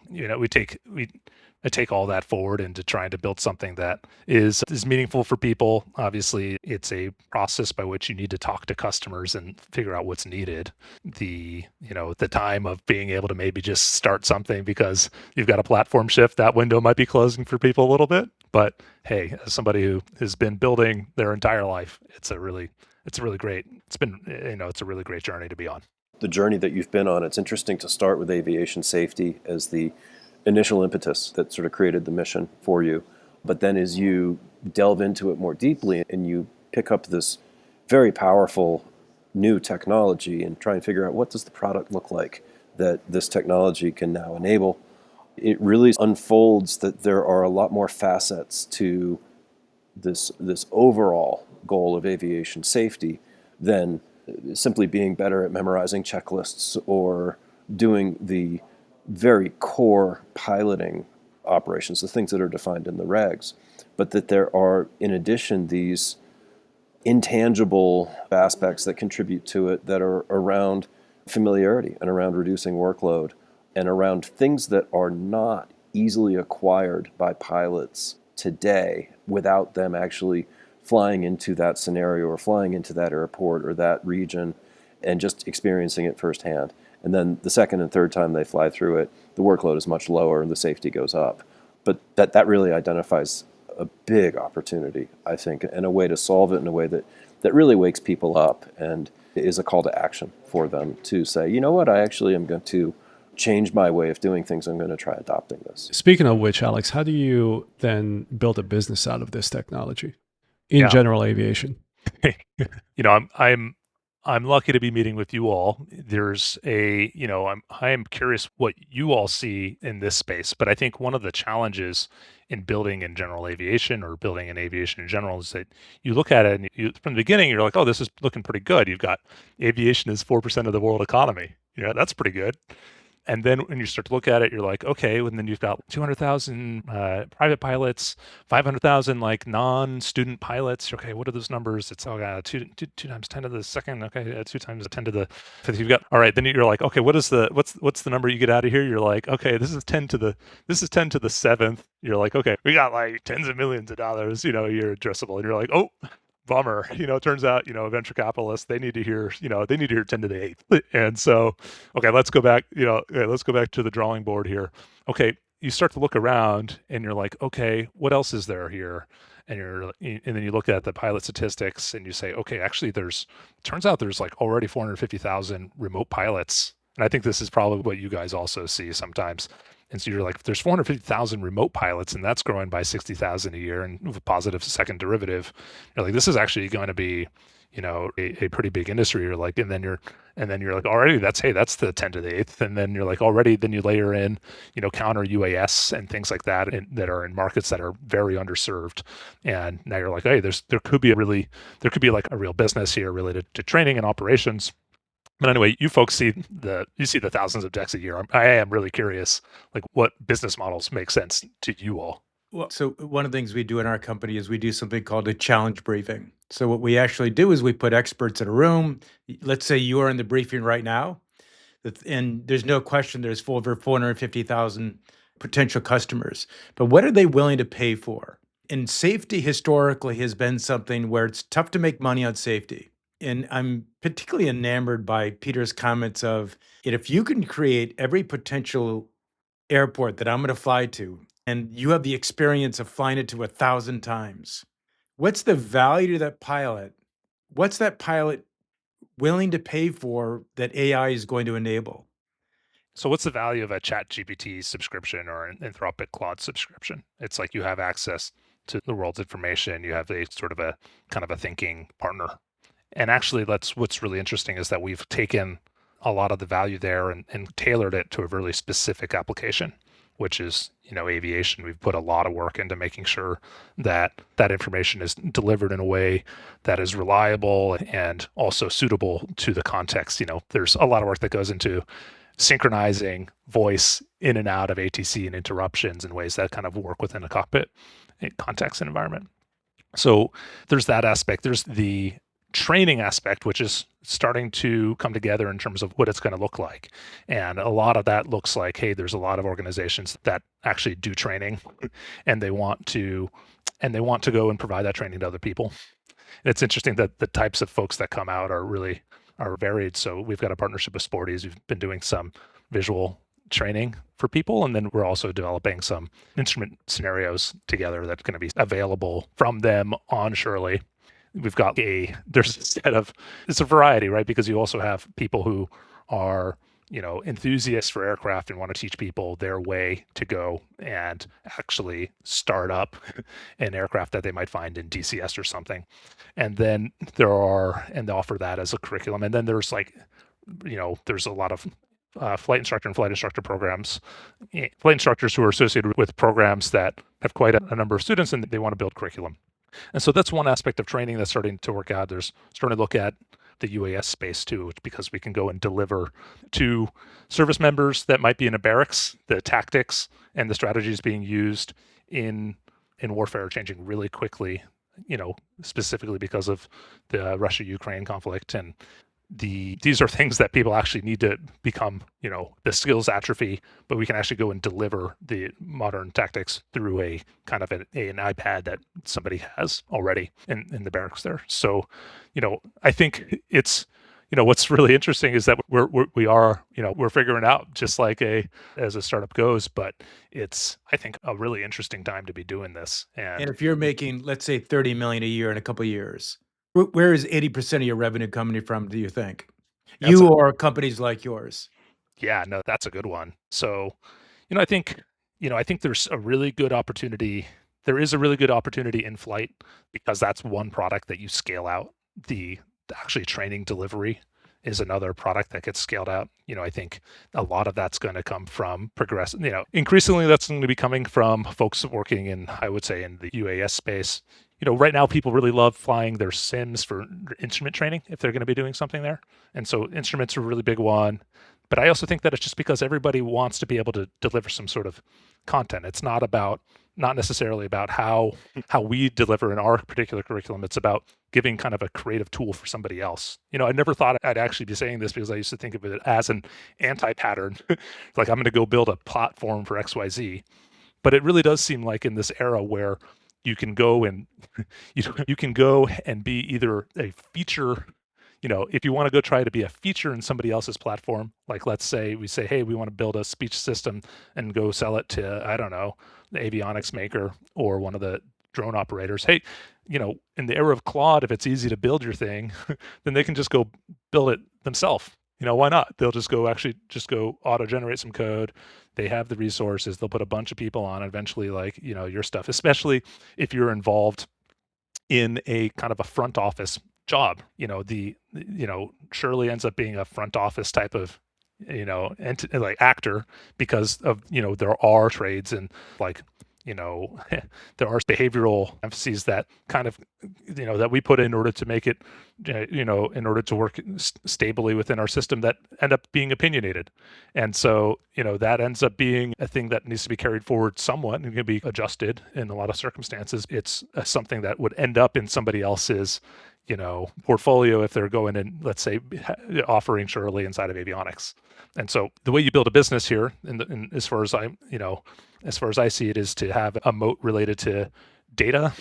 I take all that forward into trying to build something that is meaningful for people. Obviously, it's a process by which you need to talk to customers and figure out what's needed. The time of being able to maybe just start something because you've got a platform shift, that window might be closing for people a little bit. But hey, as somebody who has been building their entire life, it's a really great journey to be on. The journey that you've been on, it's interesting to start with aviation safety as the initial impetus that sort of created the mission for you. But then as you delve into it more deeply and you pick up this very powerful new technology and try and figure out what does the product look like that this technology can now enable, it really unfolds that there are a lot more facets to this overall goal of aviation safety than simply being better at memorizing checklists or doing the very core piloting operations, the things that are defined in the regs, but that there are, in addition, these intangible aspects that contribute to it that are around familiarity and around reducing workload and around things that are not easily acquired by pilots today without them actually flying into that scenario or flying into that airport or that region and just experiencing it firsthand. And then the second and third time they fly through it, the workload is much lower and the safety goes up. But that really identifies a big opportunity, I think, and a way to solve it in a way that really wakes people up and is a call to action for them to say, you know what, I actually am going to change my way of doing things. I'm going to try adopting this. Speaking of which, Alex, how do you then build a business out of this technology in general aviation? I'm lucky to be meeting with you all. There's I am curious what you all see in this space, but I think one of the challenges in building in general aviation or building in aviation in general is that you look at it and from the beginning, you're like, oh, this is looking pretty good. You've got aviation is 4% of the world economy. That's pretty good. And then when you start to look at it, you're like, okay, and then you've got 200,000 private pilots, 500,000 like non-student pilots. Okay, what are those numbers? It's two times 10 to the second. Okay, 2 times 10 to the fifth. You've got all right. Then you're like, okay, what's the number you get out of here? You're like, okay, this is 10 to the seventh. You're like, okay, we got like tens of millions of dollars, you're addressable, and you're like, oh, bummer. It turns out, venture capitalists, they need to hear 10 to the eighth. And so, okay, let's go back to the drawing board here. Okay, you start to look around and you're like, okay, what else is there here? And then you look at the pilot statistics and you say, okay, actually turns out there's like already 450,000 remote pilots. And I think this is probably what you guys also see sometimes. And so you're like, if there's 450,000 remote pilots and that's growing by 60,000 a year and with a positive second derivative, you're like, this is actually going to be, a pretty big industry. You're like, and then you're like, already that's the 10 to the eighth. And then you're like, already, then you layer in, counter UAS and things like that, and that are in markets that are very underserved. And now you're like, hey, there could be like a real business here related to training and operations. But anyway, you folks see the thousands of decks a year. I am really curious, like what business models make sense to you all. Well, so one of the things we do in our company is we do something called a challenge briefing. So what we actually do is we put experts in a room. Let's say you are in the briefing right now, and there's no question there's over 450,000 potential customers. But what are they willing to pay for? And safety historically has been something where it's tough to make money on safety. And I'm particularly enamored by Peter's comments of if you can create every potential airport that I'm going to fly to, and you have the experience of flying it to 1,000 times, what's the value to that pilot? What's that pilot willing to pay for that AI is going to enable? So what's the value of a ChatGPT subscription or an Anthropic Claude subscription? It's like you have access to the world's information. You have a sort of a kind of a thinking partner. And actually, what's really interesting is that we've taken a lot of the value there and tailored it to a really specific application, which is, aviation. We've put a lot of work into making sure that that information is delivered in a way that is reliable and also suitable to the context. There's a lot of work that goes into synchronizing voice in and out of ATC and interruptions in ways that kind of work within a cockpit context and environment. So there's that aspect. There's the training aspect, which is starting to come together in terms of what it's going to look like. And a lot of that looks like, hey, there's a lot of organizations that actually do training and they want to go and provide that training to other people. It's interesting that the types of folks that come out are varied. So we've got a partnership with Sporties. We've been doing some visual training for people. And then we're also developing some instrument scenarios together that's going to be available from them on Shirley. We've got it's a variety, right? Because you also have people who are, enthusiasts for aircraft and want to teach people their way to go and actually start up an aircraft that they might find in DCS or something. And then they offer that as a curriculum. And then there's there's a lot of flight instructor and flight instructor programs, flight instructors who are associated with programs that have quite a number of students and they want to build curriculum. And so that's one aspect of training that's starting to work out. There's starting to look at the UAS space too, because we can go and deliver to service members that might be in a barracks, the tactics and the strategies being used in warfare are changing really quickly, specifically because of the Russia-Ukraine conflict. And these are things that people actually need to become, the skills atrophy, but we can actually go and deliver the modern tactics through a kind of an iPad that somebody has already in the barracks there. So, I think it's, what's really interesting is that we're figuring out just like as a startup goes, but it's, I think, a really interesting time to be doing this. And if you're making, let's say, 30 million a year in a couple of years, where is 80% of your revenue coming from, do you think? You or companies like yours? Yeah, no, that's a good one. So, I think there's a really good opportunity. There is a really good opportunity in flight because that's one product that you scale out. The actually training delivery is another product that gets scaled out. I think a lot of that's going to come from increasingly that's going to be coming from folks working in, I would say, in the UAS space. Right now people really love flying their sims for instrument training if they're going to be doing something there. And so instruments are a really big one. But I also think that it's just because everybody wants to be able to deliver some sort of content. It's not necessarily about how we deliver in our particular curriculum. It's about giving kind of a creative tool for somebody else. I never thought I'd actually be saying this because I used to think of it as an anti-pattern. Like I'm going to go build a platform for XYZ. But it really does seem like in this era where you can go and you can go and be either a feature, if you want to go try to be a feature in somebody else's platform, like let's say we say, hey, we want to build a speech system and go sell it to, I don't know, the avionics maker or one of the drone operators. Hey, in the era of Claude, if it's easy to build your thing, then they can just go build it themselves. Why not? They'll just go auto-generate some code. They have the resources. They'll put a bunch of people on eventually, your stuff, especially if you're involved in a kind of a front office job. Shirley ends up being a front office type of, actor because of, there are trades and there are behavioral emphases that kind of, that we put in order to make it, in order to work stably within our system that end up being opinionated. And so, that ends up being a thing that needs to be carried forward somewhat and can be adjusted in a lot of circumstances. It's something that would end up in somebody else's, portfolio if they're going and, let's say, offering Shirley inside of avionics. And so the way you build a business here, and as far as I see it, is to have a moat related to data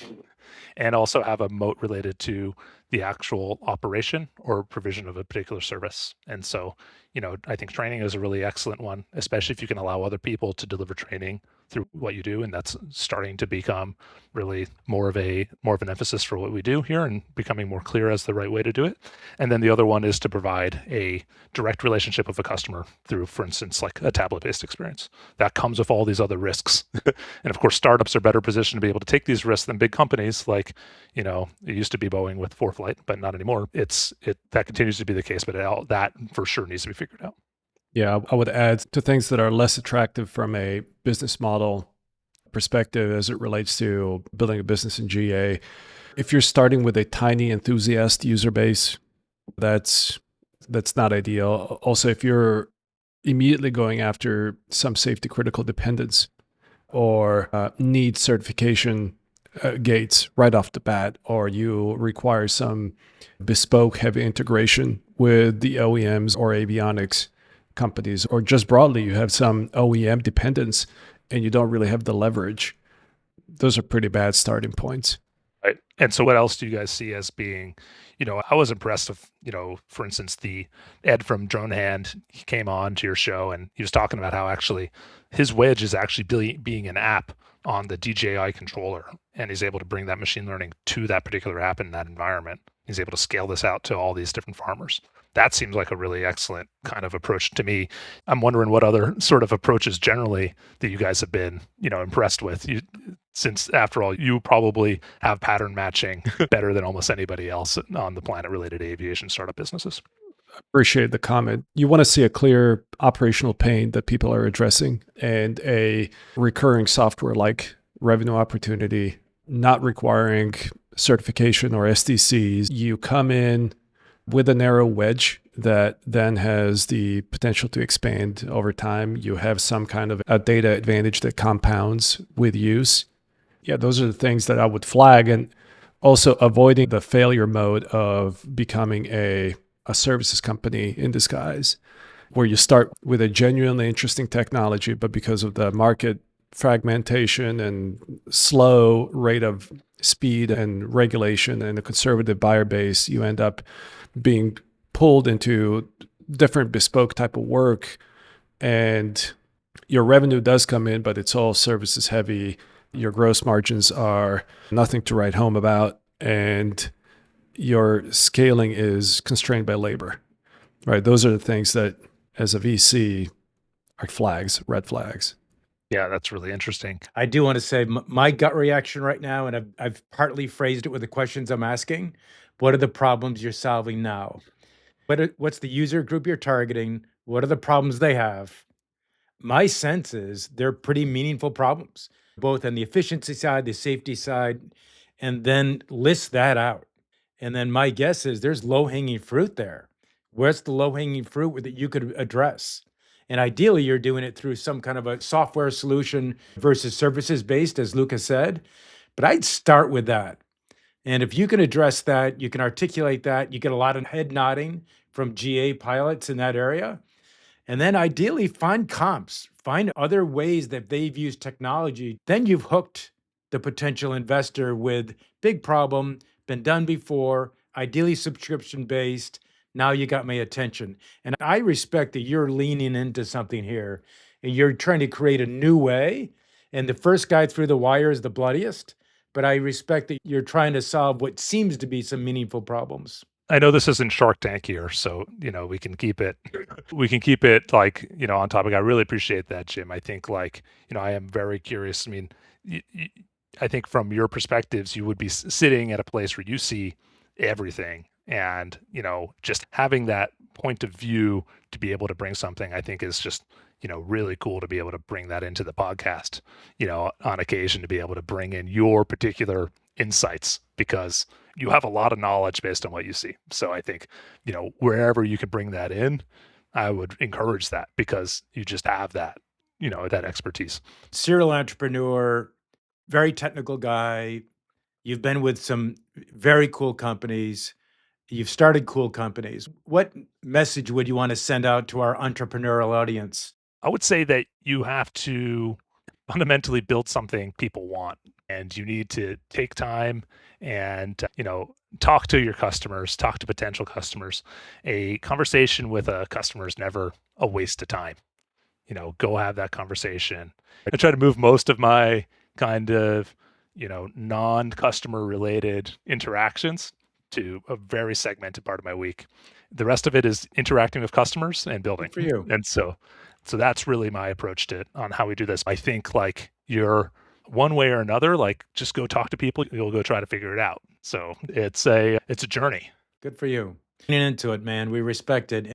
and also have a moat related to the actual operation or provision of a particular service. And so, I think training is a really excellent one, especially if you can allow other people to deliver training through what you do. And that's starting to become really more of an emphasis for what we do here and becoming more clear as the right way to do it. And then the other one is to provide a direct relationship with a customer through, for instance, like a tablet-based experience. That comes with all these other risks. And of course, startups are better positioned to be able to take these risks than big companies like, it used to be Boeing with ForeFlight, but not anymore. That continues to be the case, but that for sure needs to be figured out. Yeah, I would add to things that are less attractive from a business model perspective as it relates to building a business in GA. If you're starting with a tiny enthusiast user base, that's not ideal. Also, if you're immediately going after some safety critical dependence or need certification gates right off the bat, or you require some bespoke heavy integration with the OEMs or avionics companies, or just broadly, you have some OEM dependence and you don't really have the leverage. Those are pretty bad starting points. Right. And so what else do you guys see as being, I was impressed with, for instance, the Ed from Drone Hand, he came on to your show and he was talking about how actually his wedge is actually being an app on the DJI controller. And he's able to bring that machine learning to that particular app in that environment. He's able to scale this out to all these different farmers. That seems like a really excellent kind of approach to me. I'm wondering what other sort of approaches generally that you guys have been, impressed with. Since after all, you probably have pattern matching better than almost anybody else on the planet related to aviation startup businesses. Appreciate the comment. You want to see a clear operational pain that people are addressing and a recurring software-like revenue opportunity, not requiring certification or STCs. You come in with a narrow wedge that then has the potential to expand over time. You have some kind of a data advantage that compounds with use. Yeah, those are the things that I would flag. And also avoiding the failure mode of becoming a services company in disguise, where you start with a genuinely interesting technology, but because of the market fragmentation and slow rate of speed and regulation and a conservative buyer base, you end up being pulled into different bespoke type of work. And your revenue does come in, but it's all services heavy. Your gross margins are nothing to write home about. And your scaling is constrained by labor, right? Those are the things that, as a VC, are flags, red flags. Yeah, that's really interesting. I do want to say my gut reaction right now, and I've partly phrased it with the questions I'm asking. What are the problems you're solving now? What's the user group you're targeting? What are the problems they have? My sense is they're pretty meaningful problems, both on the efficiency side, the safety side, and then list that out. And then my guess is there's low-hanging fruit there. Where's the low-hanging fruit that you could address? And ideally, you're doing it through some kind of a software solution versus services-based, as Lucas said. But I'd start with that. And if you can address that, you can articulate that, you get a lot of head nodding from GA pilots in that area. And then ideally find comps, find other ways that they've used technology. Then you've hooked the potential investor with big problem, been done before, ideally subscription-based. Now you got my attention. And I respect that you're leaning into something here and you're trying to create a new way. And the first guy through the wire is the bloodiest, but I respect that you're trying to solve what seems to be some meaningful problems. I know this isn't Shark Tank here, so we can keep it like on topic. I really appreciate that, Jim. I think I am very curious. I mean, I think from your perspectives, you would be sitting at a place where you see everything, and just having that point of view to be able to bring something, I think is just really cool to be able to bring that into the podcast. On occasion to be able to bring in your particular insights because you have a lot of knowledge based on what you see. So I think, wherever you can bring that in, I would encourage that because you just have that, that expertise. Serial entrepreneur, very technical guy. You've been with some very cool companies. You've started cool companies. What message would you want to send out to our entrepreneurial audience? I would say that you have to fundamentally build something people want, and you need to take time and talk to your customers, talk to potential customers. A conversation with a customer is never a waste of time. Go have that conversation. I try to move most of my kind of non-customer related interactions to a very segmented part of my week. The rest of it is interacting with customers and building. Good for you. And so that's really my approach to it on how we do this. I think you're one way or another, just go talk to people. You'll go try to figure it out. So it's a journey. Good for you. Getting into it, man. We respect it.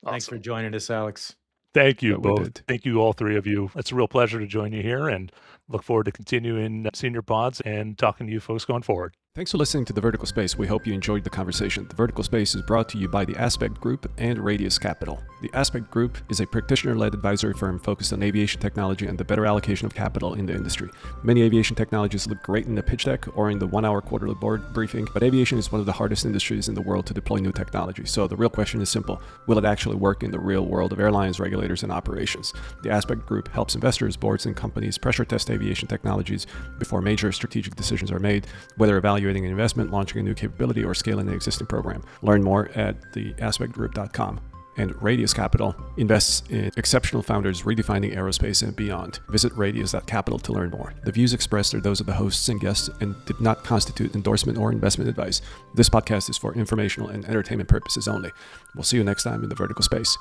Awesome. Thanks for joining us, Alex. Thank you both. Thank you, all three of you. It's a real pleasure to join you here and look forward to continuing seeing your pods and talking to you folks going forward. Thanks for listening to The Vertical Space. We hope you enjoyed the conversation. The Vertical Space is brought to you by the Aspect Group and Radius Capital. The Aspect Group is a practitioner-led advisory firm focused on aviation technology and the better allocation of capital in the industry. Many aviation technologies look great in the pitch deck or in the 1-hour quarterly board briefing, but aviation is one of the hardest industries in the world to deploy new technology. So the real question is simple. Will it actually work in the real world of airlines, regulators, and operations? The Aspect Group helps investors, boards, and companies pressure test aviation technologies before major strategic decisions are made, whether evaluating an investment, launching a new capability, or scaling an existing program. Learn more at theaspectgroup.com. And Radius Capital invests in exceptional founders redefining aerospace and beyond. Visit radius.capital to learn more. The views expressed are those of the hosts and guests and did not constitute endorsement or investment advice. This podcast is for informational and entertainment purposes only. We'll see you next time in the Vertical Space.